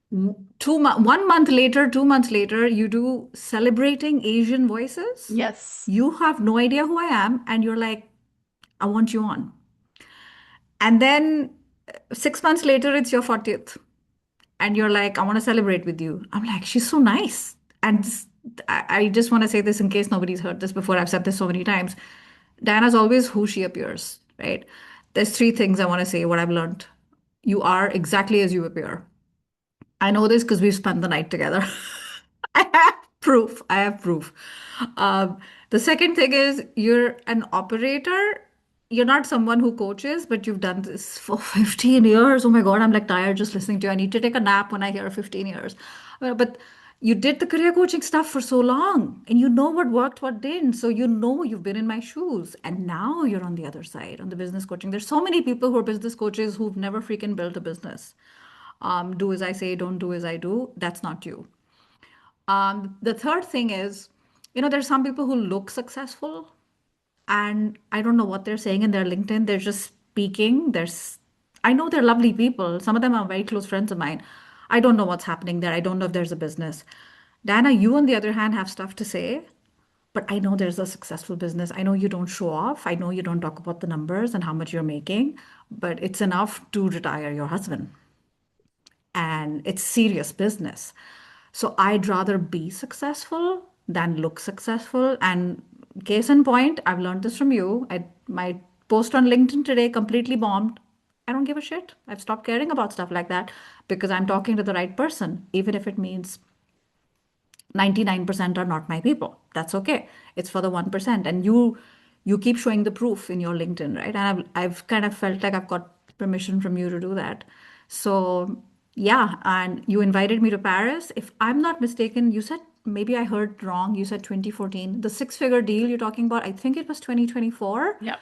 1 month later, 2 months later, you do celebrating Asian voices. Yes. You have no idea who I am, and you're like, I want you on. And then 6 months later, it's your 40th. And you're like, I want to celebrate with you. I'm like, she's so nice. And I just want to say this in case nobody's heard this before. I've said this so many times. Diana's always who she appears, right? There's three things I want to say, what I've learned. You are exactly as you appear. I know this because we've spent the night together. I have proof. I have proof. The second thing is you're an operator. You're not someone who coaches, but you've done this for 15 years. Oh my God, I'm like tired just listening to you. I need to take a nap when I hear 15 years. But you did the career coaching stuff for so long and you know what worked, what didn't. So you know you've been in my shoes. And now you're on the other side, on the business coaching. There's so many people who are business coaches who've never freaking built a business. Do as I say, don't do as I do. That's not you. The third thing is, there's some people who look successful and I don't know what they're saying in their LinkedIn. They're just speaking. I know they're lovely people. Some of them are very close friends of mine. I don't know what's happening there. I don't know if there's a business. Diana, you on the other hand have stuff to say, but I know there's a successful business. I know you don't show off. I know you don't talk about the numbers and how much you're making, but it's enough to retire your husband. And it's serious business. So I'd rather be successful than look successful. And case in point, I've learned this from you. My post on LinkedIn today completely bombed. I don't give a shit. I've stopped caring about stuff like that because I'm talking to the right person, even if it means 99% are not my people. That's okay. It's for the 1%. And you keep showing the proof in your LinkedIn, right? And I've kind of felt like I've got permission from you to do that. So yeah, and you invited me to Paris. If I'm not mistaken, you said, maybe I heard wrong, you said 2014. The six-figure deal you're talking about, I think it was 2024. Yep.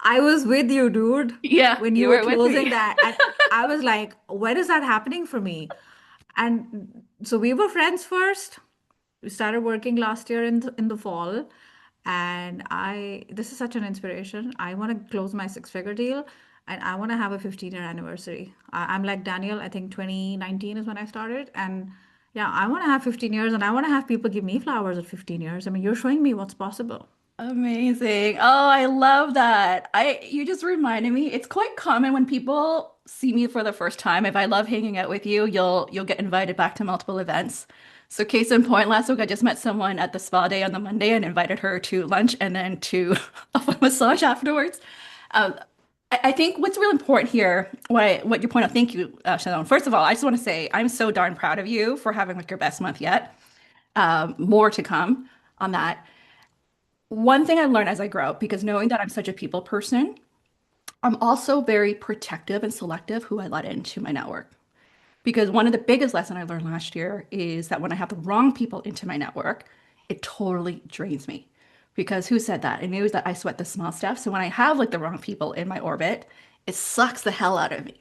I was with you, dude, Yeah, when you you were were with closing me. that. And I was like, when is that happening for me? And so we were friends first. We started working last year in the fall. And this is such an inspiration. I want to close my six-figure deal and I want to have a 15-year anniversary. I'm like Daniel, I think 2019 is when I started. And yeah, I want to have 15 years and I want to have people give me flowers at 15 years. I mean, you're showing me what's possible. Amazing. Oh, I love that. You just reminded me. It's quite common when people see me for the first time. If I love hanging out with you, you'll get invited back to multiple events. So case in point, last week I just met someone at the spa day on the Monday and invited her to lunch and then to a foot massage afterwards. Um, I think what's real important here, what you point out, thank you, Shannon. First of all, I just want to say I'm so darn proud of you for having like your best month yet. More to come on that. One thing I learned as I grow, because knowing that I'm such a people person, I'm also very protective and selective who I let into my network. Because one of the biggest lessons I learned last year is that when I have the wrong people into my network, it totally drains me. Because who said that? It knows that I sweat the small stuff. So when I have like the wrong people in my orbit, it sucks the hell out of me.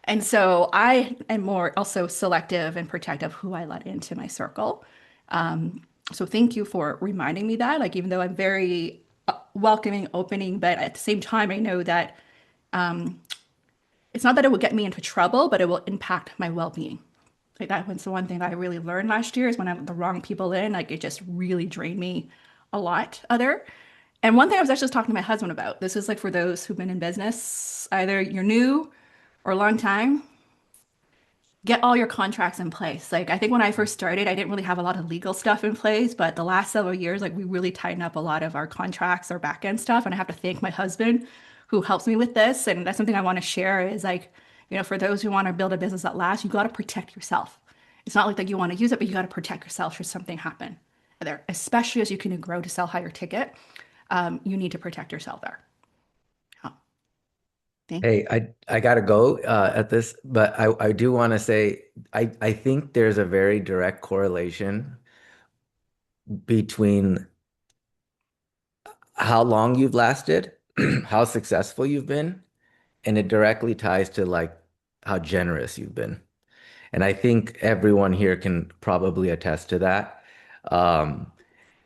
And so I am more also selective and protective who I let into my circle. So thank you for reminding me that. Like even though I'm very welcoming, opening, but at the same time, I know that it's not that it will get me into trouble, but it will impact my well-being. Like that was the one thing I really learned last year is when I let the wrong people in, like it just really drained me a lot other. And one thing I was actually just talking to my husband about, this is like for those who've been in business, either you're new or a long time, get all your contracts in place. Like I think when I first started, I didn't really have a lot of legal stuff in place, but the last several years, like we really tightened up a lot of our contracts, our back end stuff. And I have to thank my husband who helps me with this. And that's something I want to share is like, for those who want to build a business that lasts, you got to protect yourself. It's not like that you want to use it, but you got to protect yourself should something happen there, especially as you can grow to sell higher ticket. You need to protect yourself there. Exactly. Hey, I gotta go at this, but I do want to say I think there's a very direct correlation between how long you've lasted, how successful you've been, and it directly ties to like how generous you've been. And I think everyone here can probably attest to that. Um,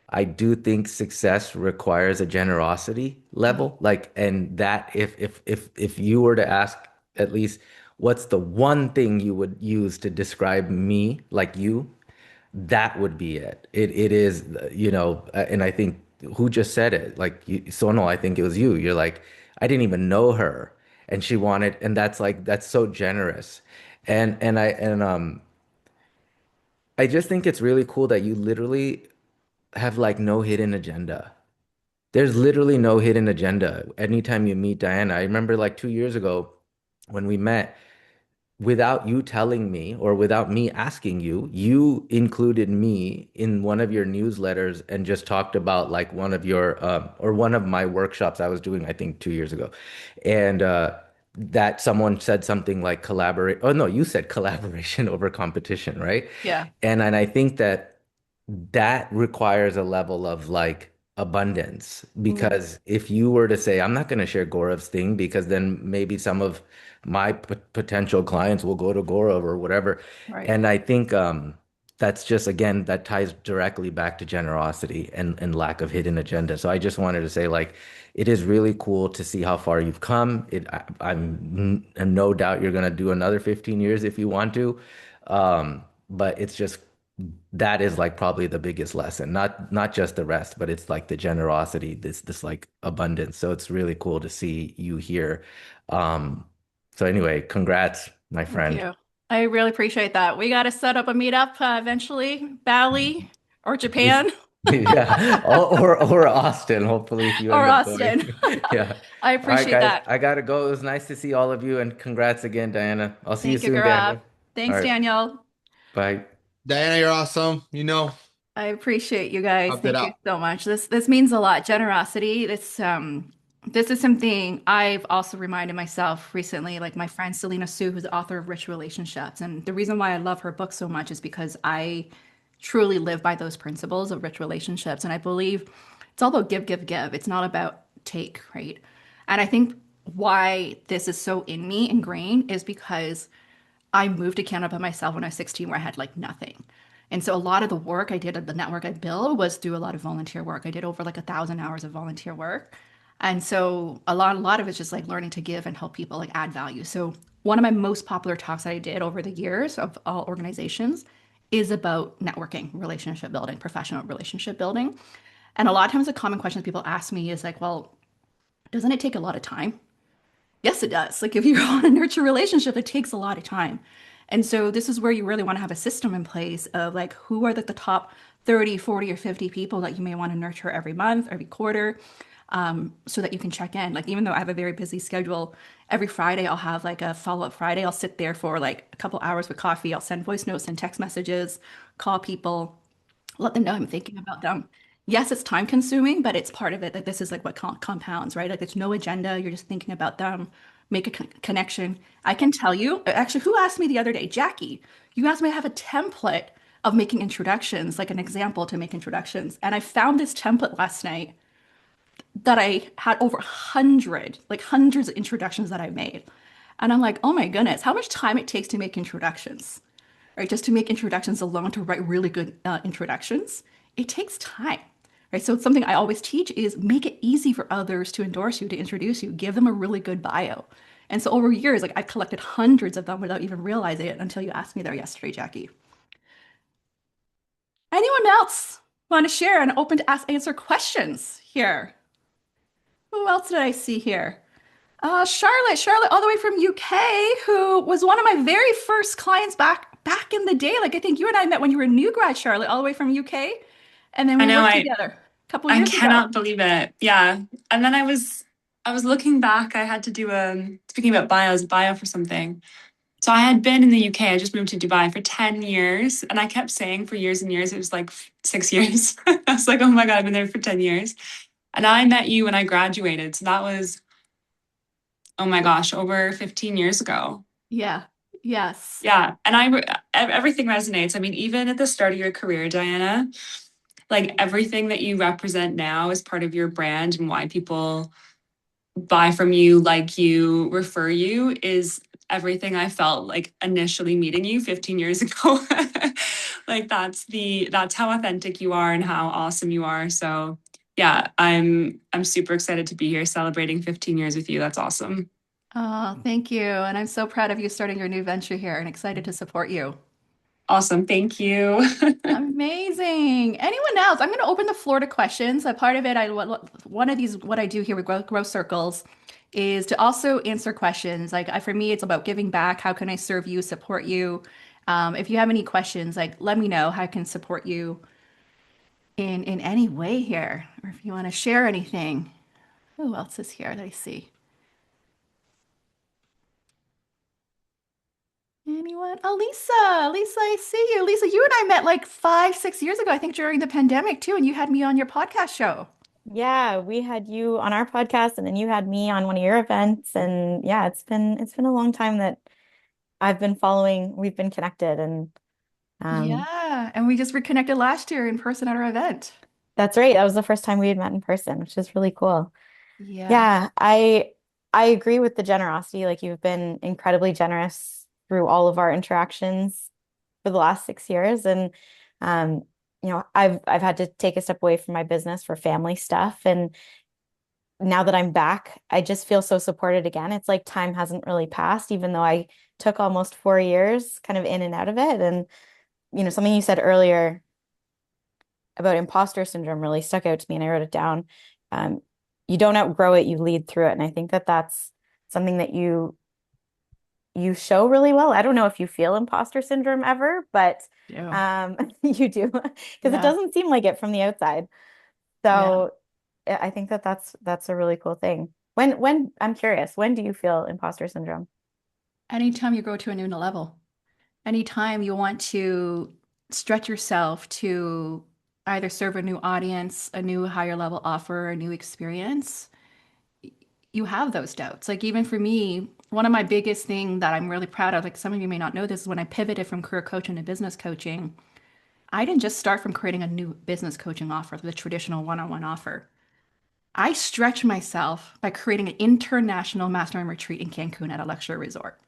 I do think success requires a generosity level. Like, and that if you were to ask at least what's the one thing you would use to describe me like you, that would be it. It is, and I think who just said it? Like Sonal, I think it was you. You're like, I didn't even know her, and she wanted, and that's so generous. And I just think it's really cool that you literally have like no hidden agenda. There's literally no hidden agenda. Anytime you meet Diana, I remember like 2 years ago when we met, without you telling me or without me asking you, you included me in one of your newsletters and just talked about like one of your or one of my workshops I was doing, I think 2 years ago. And that someone said something like collaborate. Oh no, you said collaboration over competition, right? Yeah. And I think that requires a level of like abundance because if you were to say, I'm not going to share Gaurav's thing because then maybe some of my potential clients will go to Gaurav or whatever. Right. And I think that's just, again, that ties directly back to generosity and lack of hidden agenda. So I just wanted to say, like, it is really cool to see how far you've come. I'm no doubt you're going to do another 15 years if you want to. But it's just that is like probably the biggest lesson, not just the rest, but it's like the generosity, this like abundance. So it's really cool to see you here. Um, so anyway, congrats, my Thank friend. you. I really appreciate that. We got to set up a meetup eventually, Bali or Japan Yeah, or Austin, hopefully if you or end up Austin. going. Yeah. I All right, appreciate guys, that. I gotta go. It was nice to see all of you, and congrats again, Diana. I'll see you Thank you, soon, Gaurav. Daniel. All Thanks, right, Daniel. bye. Diana, you're awesome. I appreciate you guys. Helped it Thank you out. so much. This means a lot. Generosity. This is something I've also reminded myself recently. Like my friend Selena Sue, who's the author of Rich Relationships, and the reason why I love her book so much is because I truly live by those principles of rich relationships, and I believe it's all about give, give, give. It's not about take, right? And I think why this is so in me ingrained is because I moved to Canada by myself when I was 16, where I had like nothing. And so a lot of the work I did at the network I built was through a lot of volunteer work. I did over like 1,000 hours of volunteer work. And so a lot of it's just like learning to give and help people like add value. So one of my most popular talks that I did over the years of all organizations is about networking, relationship building, professional relationship building. And a lot of times the common questions people ask me is like, well, doesn't it take a lot of time? Yes, it does. Like if you want to nurture a relationship, it takes a lot of time. And so this is where you really want to have a system in place of like who are the top 30, 40, or 50 people that you may want to nurture every month, every quarter, so that you can check in. Like even though I have a very busy schedule, every Friday I'll have like a follow-up Friday. I'll sit there for like a couple hours with coffee. I'll send voice notes and text messages, call people, let them know I'm thinking about them. Yes, it's time consuming, but it's part of it that this is like what compounds, right? Like there's no agenda. You're just thinking about them, make a connection. I can tell you, actually, who asked me the other day? Jackie, you asked me to have a template of making introductions, like an example to make introductions. And I found this template last night that I had over 100, like hundreds of introductions that I made. And I'm like, oh my goodness, how much time it takes to make introductions, right? Just to make introductions alone, to write really good introductions, it takes time, right? So it's something I always teach is make it easy for others to endorse you, to introduce you, give them a really good bio. And so over years, like I've collected hundreds of them without even realizing it until you asked me there yesterday, Jackie. Anyone else want to share and open to answer questions here? Who else did I see here? Charlotte, all the way from UK, who was one of my very first clients back in the day. Like I think you and I met when you were a new grad, Charlotte, all the way from UK, and then I we know, worked together a couple of I years ago. cannot believe it. Yeah. And then I was looking back, I had to do speaking about bio for something. So I had been in the UK, I just moved to Dubai for 10 years, and I kept saying for years and years, it was like 6 years. I was like, oh my God, I've been there for 10 years. And I met you when I graduated. So that was oh my gosh, over 15 years ago. Yeah. Yes. Yeah. And everything resonates. I mean, even at the start of your career, Diana, like everything that you represent now is part of your brand and why people buy from you, like you, refer you is everything I felt like initially meeting you 15 years ago. Like that's how authentic you are and how awesome you are. So yeah, I'm super excited to be here celebrating 15 years with you. That's awesome. Oh, thank you. And I'm so proud of you starting your new venture here and excited to support you. Awesome. Thank you. Amazing. Anyone else? I'm going to open the floor to questions. A part of it, one of these, what I do here with Grow Circles is to also answer questions. Like for me, it's about giving back. How can I serve you, support you? If you have any questions, like let me know how I can support you in any way here, or if you want to share anything. Who else is here? Let me see. Anyone? Oh, Lisa. Lisa, I see you. Lisa, you and I met like 5, 6 years ago, I think during the pandemic too, and you had me on your podcast show. Yeah, we had you on our podcast and then you had me on one of your events. And yeah, it's been a long time that I've been following, we've been connected and um Yeah, and we just reconnected last year in person at our event. that's right. That was the first time we had met in person, which is really cool. Yeah. Yeah, I agree with the generosity. Like you've been incredibly generous through all of our interactions for the last 6 years. And um, I've had to take a step away from my business for family stuff. And now that I'm back, I just feel so supported again. It's like time hasn't really passed, even though I took almost 4 years kind of in and out of it. And, something you said earlier about imposter syndrome really stuck out to me and I wrote it down. Um, you don't outgrow it, you lead through it. And I think that that's something that you show really well. I don't know if you feel imposter syndrome ever, but Yeah. you do because it Yeah. doesn't seem like it from the outside. Yeah. So I think that that's a really cool thing. When I'm curious, when do you feel imposter syndrome? Anytime you grow to a new level, anytime you want to stretch yourself to either serve a new audience, a new higher level offer, a new experience, you have those doubts. Like even for me, one of my biggest thing that I'm really proud of, like some of you may not know this, is when I pivoted from career coaching to business coaching, I didn't just start from creating a new business coaching offer, the traditional one-on-one offer. I stretched myself by creating an international mastermind retreat in Cancun at a luxury resort.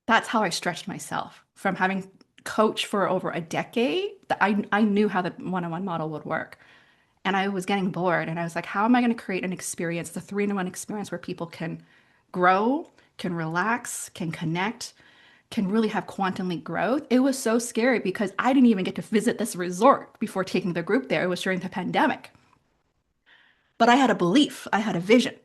That's how I stretched myself from having coached for over a decade. That I knew how the one-on-one model would work. And I was getting bored. And I was like, how am I going to create an experience, the 3-in-1 experience where people can grow, can relax, can connect, can really have quantum leap growth? It was so scary because I didn't even get to visit this resort before taking the group there. It was during the pandemic. But I had a belief, I had a vision.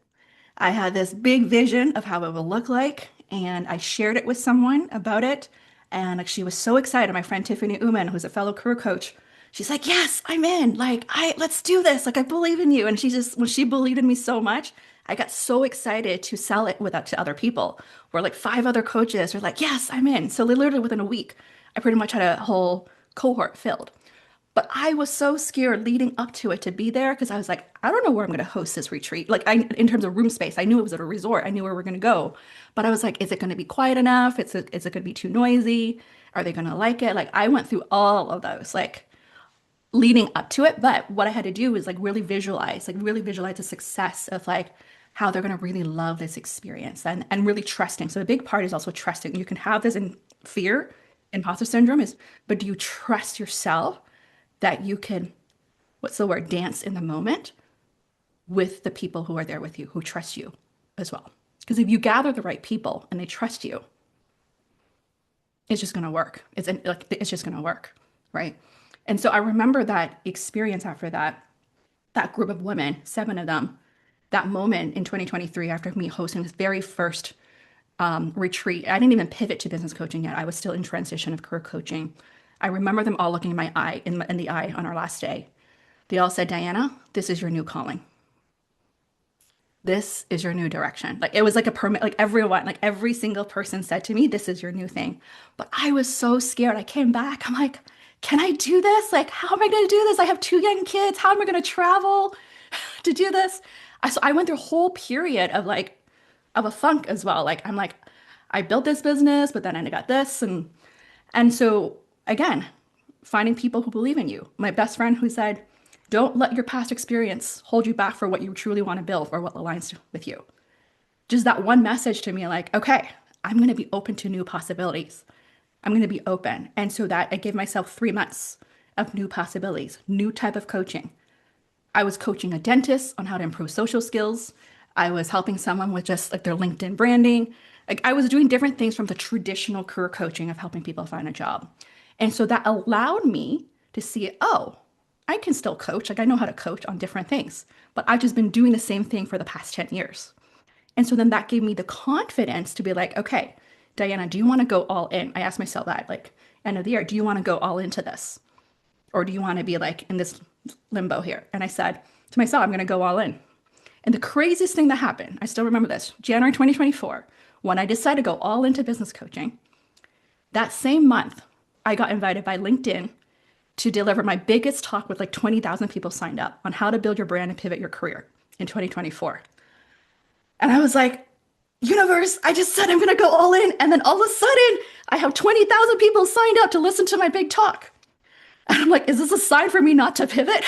I had this big vision of how it would look like, and I shared it with someone about it. And like she was so excited. My friend Tiffany Uman, who's a fellow career coach, she's like, "Yes, I'm in. Like, let's do this. Like, I believe in you." And she just when she believed in me so much, I got so excited to sell it with to other people. Where like 5 other coaches were like, "Yes, I'm in." So literally within a week, I pretty much had a whole cohort filled. But I was so scared leading up to it to be there because I was like, I don't know where I'm going to host this retreat. Like in terms of room space, I knew it was at a resort. I knew where we're going to go. But I was like, is it going to be quiet enough? Is it going to be too noisy? Are they going to like it? Like I went through all of those, like leading up to it. But what I had to do was like really visualize the success of like how they're going to really love this experience and really trusting. So a big part is also trusting. You can have this in fear, imposter syndrome is, but do you trust yourself that you can, what's the word, dance in the moment with the people who are there with you, who trust you as well? Because if you gather the right people and they trust you, it's just going to work. It's just going to work, right? And so I remember that experience after that group of women, 7 of them, that moment in 2023 after me hosting this very first retreat. I didn't even pivot to business coaching yet. I was still in transition of career coaching. I remember them all looking in my eye, in the eye on our last day. They all said, "Diana, this is your new calling. This is your new direction." Like it was like a permit, like everyone, like every single person said to me, "This is your new thing." But I was so scared. I came back. I'm like, can I do this? Like, how am I going to do this? I have 2 young kids. How am I going to travel to do this? So I went through a whole period of like of a funk as well. Like I'm like, I built this business, but then I got this, and so again, finding people who believe in you. My best friend who said, "Don't let your past experience hold you back for what you truly want to build or what aligns with you." Just that one message to me, like, okay, I'm going to be open to new possibilities. I'm going to be open. And so that I gave myself 3 months of new possibilities, new type of coaching. I was coaching a dentist on how to improve social skills. I was helping someone with just like their LinkedIn branding. Like I was doing different things from the traditional career coaching of helping people find a job. And so that allowed me to see, oh, I can still coach. Like I know how to coach on different things, but I've just been doing the same thing for the past 10 years. And so then that gave me the confidence to be like, okay, Diana, do you want to go all in? I asked myself that, like, end of the year, do you want to go all into this? Or do you want to be like in this limbo here? And I said to myself, I'm going to go all in. And the craziest thing that happened, I still remember this, January 2024, when I decided to go all into business coaching, that same month, I got invited by LinkedIn to deliver my biggest talk with like 20,000 people signed up on how to build your brand and pivot your career in 2024. And I was like, universe, I just said I'm going to go all in. And then all of a sudden, I have 20,000 people signed up to listen to my big talk. And I'm like, is this a sign for me not to pivot?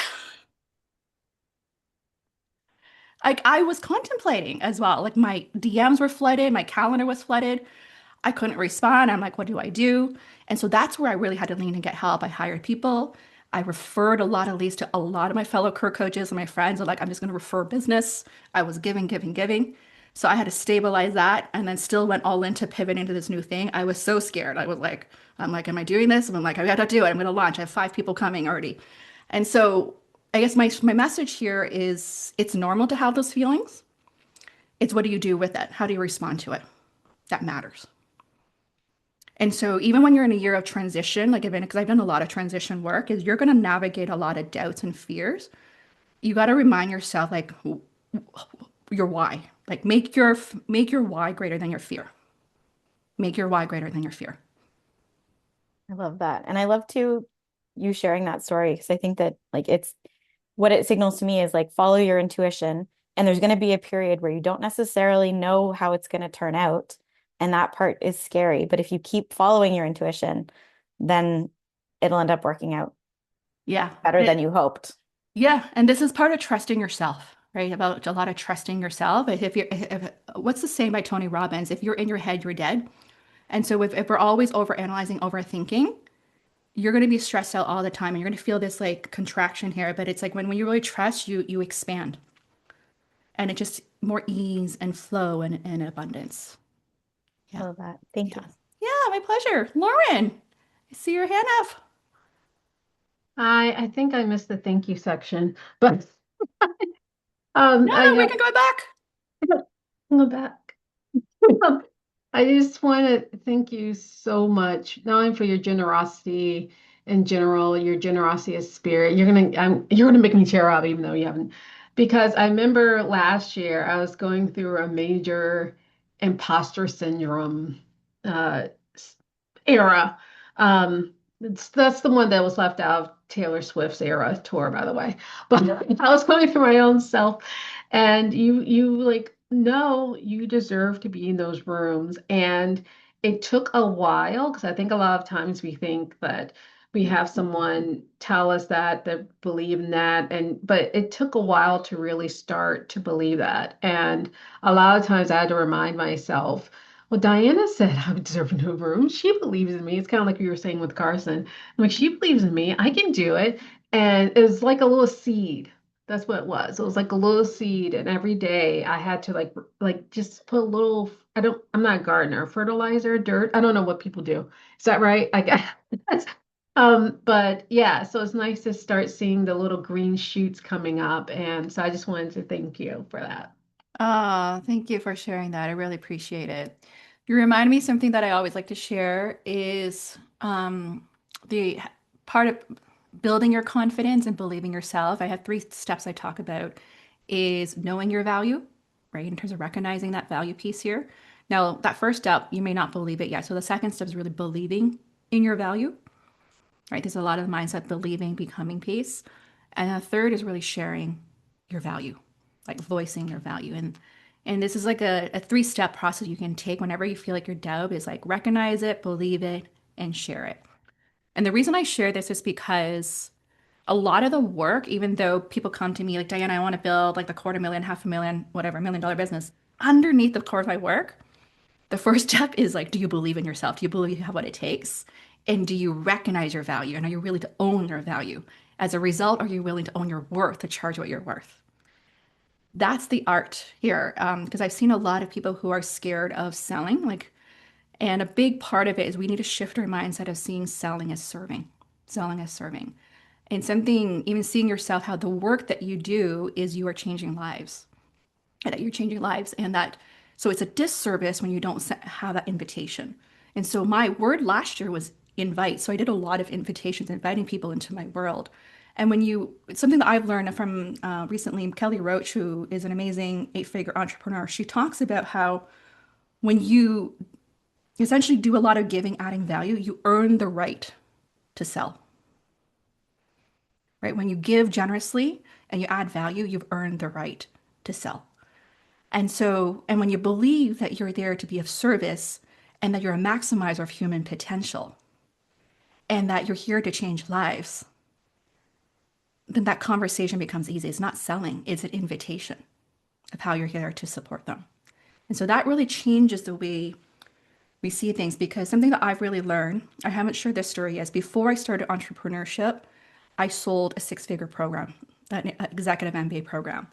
Like I was contemplating as well. Like my DMs were flooded, my calendar was flooded. I couldn't respond. I'm like, what do I do? And so that's where I really had to lean and get help. I hired people. I referred a lot of leads to a lot of my fellow career coaches and my friends are like, I'm just going to refer business. I was giving, giving, giving. So I had to stabilize that and then still went all in to pivot into this new thing. I was so scared. I was like, I'm like, am I doing this? And I'm like, I got to do it. I'm going to launch. I have 5 people coming already. And so I guess my message here is it's normal to have those feelings. It's what do you do with it? How do you respond to it? That matters. And so even when you're in a year of transition, like because I've done a lot of transition work, is you're going to navigate a lot of doubts and fears. You got to remind yourself like your why. Like make your why greater than your fear. Make your why greater than your fear. I love that. And I love you sharing that story because I think that like it's what it signals to me is like follow your intuition. And there's going to be a period where you don't necessarily know how it's going to turn out. And that part is scary. But if you keep following your intuition, then it'll end up working out better than you hoped. Yeah. And this is part of trusting yourself, right? About a lot of trusting yourself. What's the saying by Tony Robbins? If you're in your head, you're dead. And so if we're always overanalyzing, overthinking, you're going to be stressed out all the time and you're going to feel this like contraction here. But it's like when you really trust, you expand. And it just more ease and flow and abundance. I love that. Thank you. Yeah, my pleasure. Lauren, I see your hand up. I think I missed the thank you section, but No, we can go back. Go back. I just want to thank you so much, not only for your generosity in general, your generosity of spirit. You're gonna make me tear up, even though you haven't, because I remember last year I was going through a major imposter syndrome era. That's the one that was left out of Taylor Swift's era tour, by the way. But I was going through my own self, and you like, no, you deserve to be in those rooms. And it took a while because I think a lot of times we think that we have someone tell us that believe in that, but it took a while to really start to believe that. And a lot of times I had to remind myself, well, Diana said I would deserve a new room. She believes in me. It's kind of like you were saying with Carson. I'm like, she believes in me. I can do it. And it was like a little seed. That's what it was. It was like a little seed. And every day I had to like just put a little, I'm not a gardener, fertilizer, dirt. I don't know what people do. Is that right? I guess. But yeah, so it's nice to start seeing the little green shoots coming up. And so I just wanted to thank you for that. Thank you for sharing that. I really appreciate it. You remind me something that I always like to share is the part of building your confidence and believing yourself. I have 3 steps I talk about is knowing your value, right? In terms of recognizing that value piece here. Now, that first step, you may not believe it yet. So the second step is really believing in your value, right? There's a lot of the mindset, believing, becoming piece. And the third is really sharing your value, like voicing your value. And this is like a three-step process you can take whenever you feel like your doubt is like recognize it, believe it, and share it. And the reason I share this is because a lot of the work, even though people come to me like, Diana, I want to build like the $250,000, $500,000, whatever, $1 million business, underneath the core of my work, the first step is like, do you believe in yourself? Do you believe you have what it takes? And do you recognize your value? And are you willing to own your value? As a result, are you willing to own your worth, to charge what you're worth? That's the art here. Because I've seen a lot of people who are scared of selling, like, and a big part of it is we need to shift our mindset of seeing selling as serving, selling as serving. And something, even seeing yourself, how the work that you do is you are changing lives, and that you're changing lives. And that, so it's a disservice when you don't have that invitation. And so my word last year was invite. So I did a lot of invitations, inviting people into my world. And when you, it's something that I've learned from recently, Kelly Roach, who is an amazing 8-figure entrepreneur, she talks about how when you essentially do a lot of giving, adding value, you earn the right to sell. Right? When you give generously and you add value, you've earned the right to sell. And so, and when you believe that you're there to be of service and that you're a maximizer of human potential and that you're here to change lives, then that conversation becomes easy. It's not selling, it's an invitation of how you're here to support them. And so that really changes the way we see things, because something that I've really learned, I haven't shared this story yet, is before I started entrepreneurship, I sold a 6-figure program, an executive MBA program.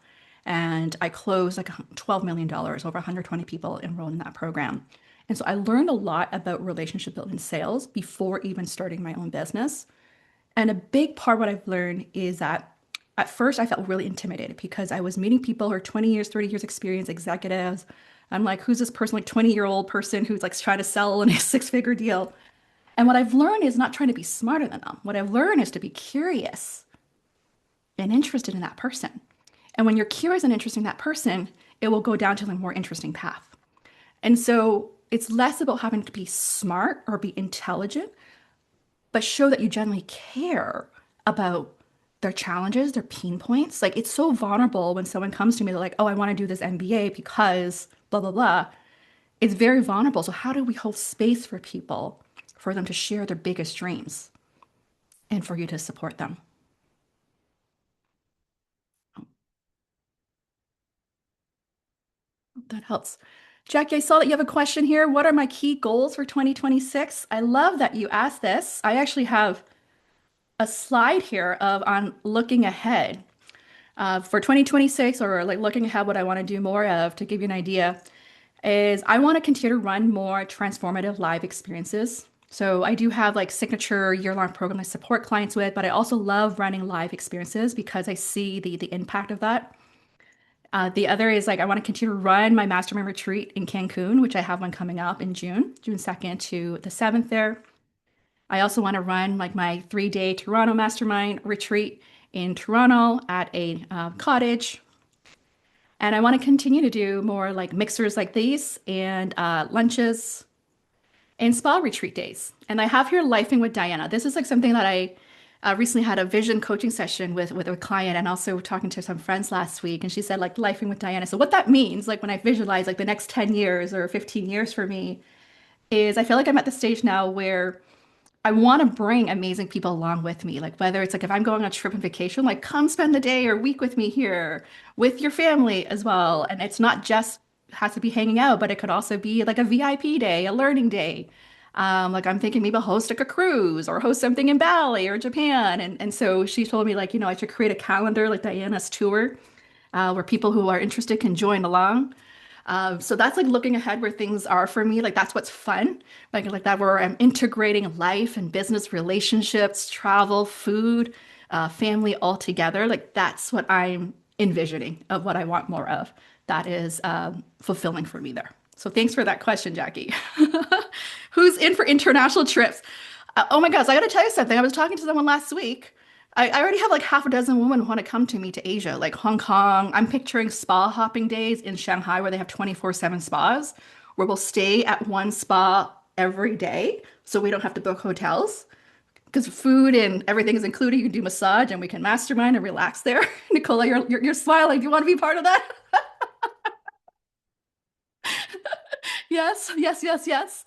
And I closed like $12 million, over 120 people enrolled in that program. And so I learned a lot about relationship building sales before even starting my own business. And a big part of what I've learned is that at first I felt really intimidated because I was meeting people who are 20 years, 30 years experience, executives. I'm like, who's this person, like 20-year-old person who's like trying to sell in a 6-figure deal? And what I've learned is not trying to be smarter than them. What I've learned is to be curious and interested in that person. And when you're curious and interested in that person, it will go down to a more interesting path. And so it's less about having to be smart or be intelligent, but show that you genuinely care about their challenges, their pain points. Like, it's so vulnerable when someone comes to me, they're like, oh, I want to do this MBA because blah, blah, blah. It's very vulnerable. So how do we hold space for people, for them to share their biggest dreams and for you to support them? That helps. Jackie, I saw that you have a question here. What are my key goals for 2026? I love that you asked this. I actually have a slide here of on looking ahead for 2026, or like looking ahead what I want to do more of, to give you an idea, is I want to continue to run more transformative live experiences. So I do have like signature year-long program I support clients with, but I also love running live experiences because I see the impact of that. The other is like I want to continue to run my mastermind retreat in Cancun, which I have one coming up in June 2nd to the 7th there. I also want to run like my 3-day Toronto mastermind retreat in Toronto at a cottage. And I want to continue to do more like mixers like these and lunches and spa retreat days. And I have here Lifing with Diana. This is like something that I recently had a vision coaching session with a client, and also talking to some friends last week. And she said like Lifing with Diana. So what that means, like when I visualize like the next 10 years or 15 years for me, is I feel like I'm at the stage now where I want to bring amazing people along with me. Like whether it's like if I'm going on a trip and vacation, like come spend the day or week with me here with your family as well. And it's not just has to be hanging out, but it could also be like a VIP day, a learning day. Like I'm thinking maybe I'll host like a cruise or host something in Bali or Japan. And so she told me like, I should create a calendar like Diana's tour, where people who are interested can join along. So that's like looking ahead where things are for me. Like that's what's fun. Like that where I'm integrating life and business, relationships, travel, food, family all together. Like that's what I'm envisioning of what I want more of. That is fulfilling for me there. So thanks for that question, Jackie. Who's in for international trips? Oh my gosh, I got to tell you something. I was talking to someone last week. I already have like half a dozen women who want to come to me to Asia, like Hong Kong. I'm picturing spa hopping days in Shanghai where they have 24/7 spas, where we'll stay at one spa every day so we don't have to book hotels because food and everything is included. You can do massage and we can mastermind and relax there. Nicola, you're smiling. Do you want to be part of that? Yes, yes, yes, yes.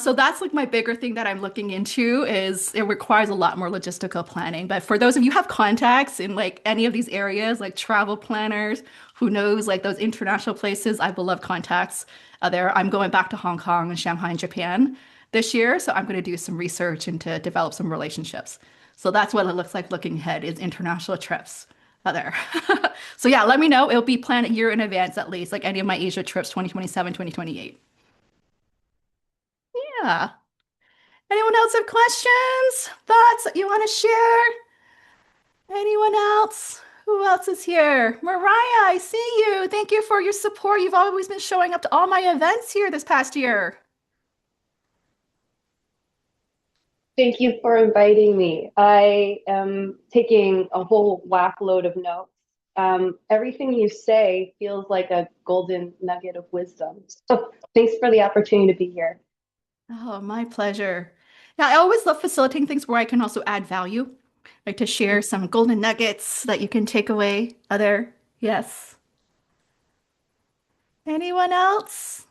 So that's like my bigger thing that I'm looking into is it requires a lot more logistical planning. But for those of you who have contacts in like any of these areas, like travel planners, who knows, like those international places, I will love contacts there. I'm going back to Hong Kong and Shanghai and Japan this year, so I'm going to do some research and to develop some relationships. So that's what it looks like looking ahead is international trips there. So yeah, let me know. It'll be planned a year in advance at least, like any of my Asia trips, 2027, 2028. Yeah. Anyone else have questions, thoughts that you want to share? Anyone else? Who else is here? Mariah, I see you. Thank you for your support. You've always been showing up to all my events here this past year. Thank you for inviting me. I am taking a whole whack load of notes. Everything you say feels like a golden nugget of wisdom. So thanks for the opportunity to be here. Oh, my pleasure. Yeah, I always love facilitating things where I can also add value, like to share some golden nuggets that you can take away. Other, yes. Anyone else?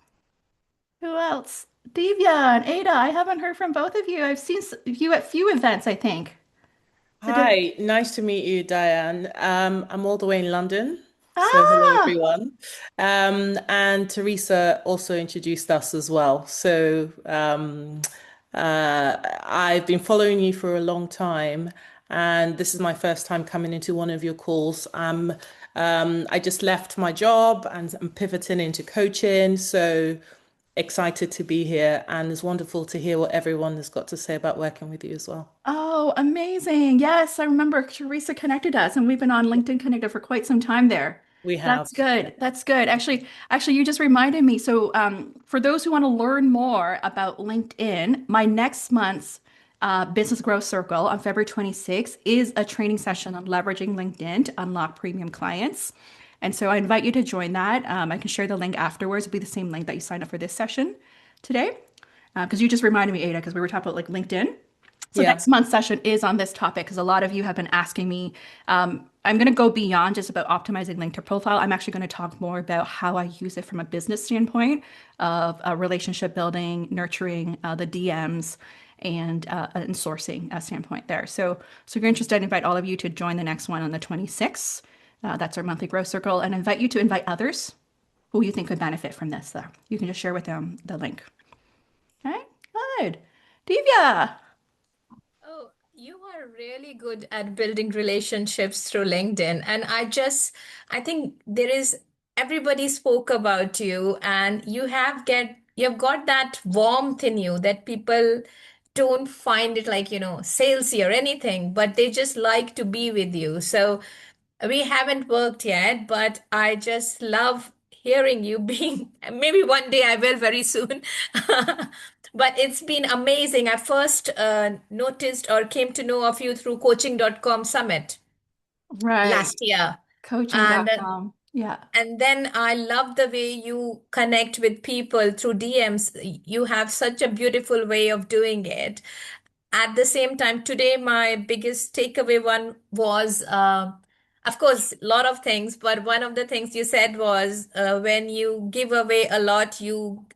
Who else? Divya and Ada, I haven't heard from both of you. I've seen you at few events, I think. So Hi, nice to meet you, Diane. I'm all the way in London, so hello everyone. And Teresa also introduced us as well. So I've been following you for a long time, and this is my first time coming into one of your calls. I just left my job and I'm pivoting into coaching, so excited to be here, and it's wonderful to hear what everyone has got to say about working with you as well. Oh, amazing. Yes, I remember Teresa connected us and we've been on LinkedIn connected for quite some time there. We have. That's good. That's good. Actually, you just reminded me. So, for those who want to learn more about LinkedIn, my next month's Business Growth Circle on February 26th is a training session on leveraging LinkedIn to unlock premium clients. And so I invite you to join that. I can share the link afterwards. It'll be the same link that you signed up for this session today. Because you just reminded me, Ada, because we were talking about like LinkedIn. So Yeah. next month's session is on this topic because a lot of you have been asking me. I'm going to go beyond just about optimizing LinkedIn profile. I'm actually going to talk more about how I use it from a business standpoint of relationship building, nurturing the DMs, and sourcing standpoint there. So if you're interested, I invite all of you to join the next one on the 26th. That's our monthly growth circle, and invite you to invite others who you think could benefit from this. You can just share with them the link. Okay, good. Divya. Oh, you are really good at building relationships through LinkedIn. And I think everybody spoke about you and you've got that warmth in you that people don't find it like, salesy or anything, but they just like to be with you. So we haven't worked yet, but I just love hearing you being, maybe one day I will very soon. But it's been amazing. I first noticed or came to know of you through coaching.com summit Right. last year. Coaching.com. Yeah. And then I love the way you connect with people through DMs. You have such a beautiful way of doing it. At the same time, today, my biggest takeaway one was, of course, a lot of things, but one of the things you said was when you give away a lot, you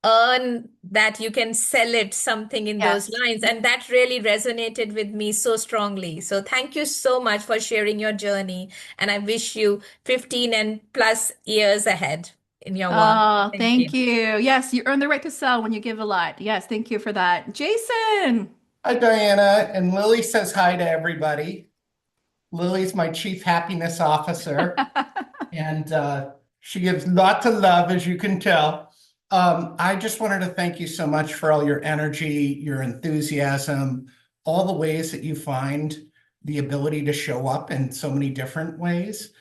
earn that you can sell it something in those Yes. lines. And that really resonated with me so strongly. So thank you so much for sharing your journey. And I wish you 15 and plus years ahead in your work. Oh, Thank thank you. you. Yes, you earn the right to sell when you give a lot. Yes, thank you for that. Jason. Hi, Diana. And Lily says hi to everybody. Lily's my chief happiness officer, and she gives lots of love, as you can tell. I just wanted to thank you so much for all your energy, your enthusiasm, all the ways that you find the ability to show up in so many different ways.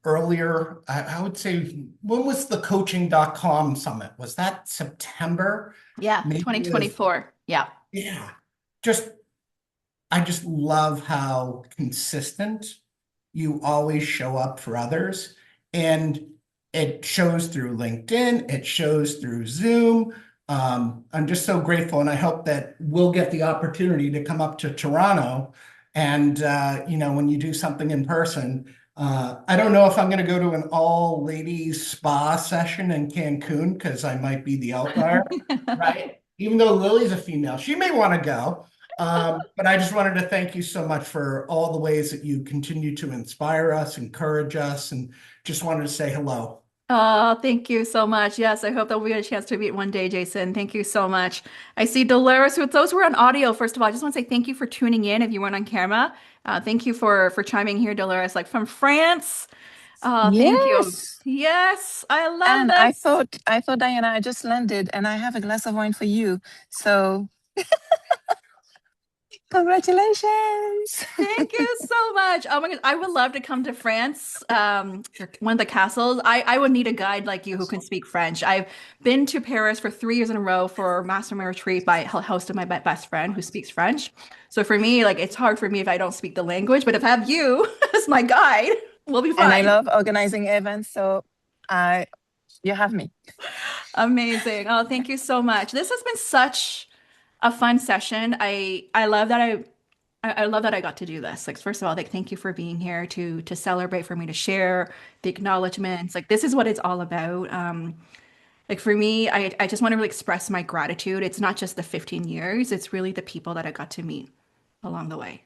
Earlier, I would say, when was the coaching.com summit? Was that September? Yeah, Maybe it was- 2024. Yeah. Yeah. I just love how consistent you always show up for others. And it shows through LinkedIn, it shows through Zoom. I'm just so grateful, and I hope that we'll get the opportunity to come up to Toronto. And when you do something in person, I don't know if I'm going to go to an all ladies spa session in Cancun because I might be the outlier, right? Even though Lily's a female, she may want to go. But I just wanted to thank you so much for all the ways that you continue to inspire us, encourage us, and just wanted to say hello. Oh, thank you so much. Yes, I hope that we get a chance to meet one day, Jason. Thank you so much. I see Dolores. With those who are on audio, first of all, I just want to say thank you for tuning in if you weren't on camera. Thank you for chiming here, Dolores, like from France. Thank you. Yes. Yes, I love And I this. thought, Diana, I just landed and I have a glass of wine for you. So congratulations. Thank you so much. Oh my God, I would love to come to France, one of the castles. I would need a guide like you who can speak French. I've been to Paris for 3 years in a row for Master My Retreat by hosted my best friend who speaks French. So for me, like it's hard for me if I don't speak the language, but if I have you as my guide, we'll be fine. And I love organizing events, so you have me. Amazing. Oh, thank you so much. This has been such a fun session. I love that I love that I got to do this. Like, first of all, like, thank you for being here to celebrate, for me to share the acknowledgements. Like, this is what it's all about. Like for me, I just want to really express my gratitude. It's not just the 15 years, it's really the people that I got to meet along the way.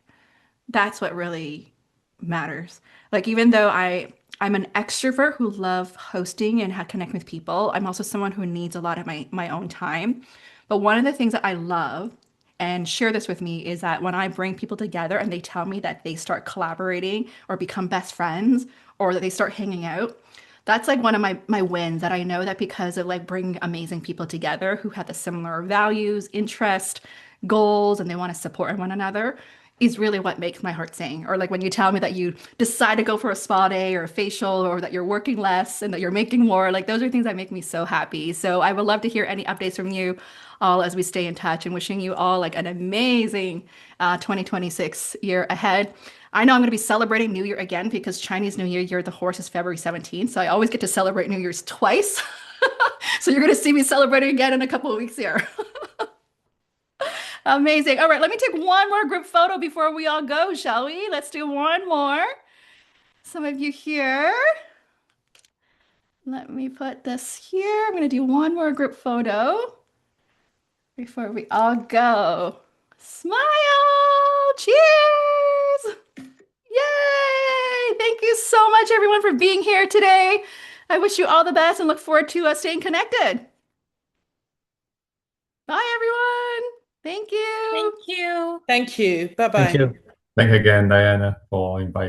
That's what really matters. Like, even though I'm an extrovert who love hosting and connect with people, I'm also someone who needs a lot of my own time. But one of the things that I love and share this with me is that when I bring people together and they tell me that they start collaborating or become best friends or that they start hanging out, that's like one of my wins, that I know that because of like bringing amazing people together who have the similar values, interest, goals, and they want to support one another is really what makes my heart sing. Or like when you tell me that you decide to go for a spa day or a facial, or that you're working less and that you're making more, like those are things that make me so happy. So I would love to hear any updates from you all as we stay in touch, and wishing you all like an amazing 2026 year ahead. I know I'm going to be celebrating New Year again because Chinese New Year of the horse is February 17th. So I always get to celebrate New Year's twice. So you're going to see me celebrating again in a couple of weeks here. Amazing. All right, let me take one more group photo before we all go, shall we? Let's do one more. Some of you here. Let me put this here. I'm going to do one more group photo before we all go. Smile! Cheers! Yay! Thank you so much, everyone, for being here today. I wish you all the best and look forward to staying connected. Bye, everyone. Thank you. Thank you. Thank you. Bye-bye. Thank you. Thanks again, Diana, for inviting.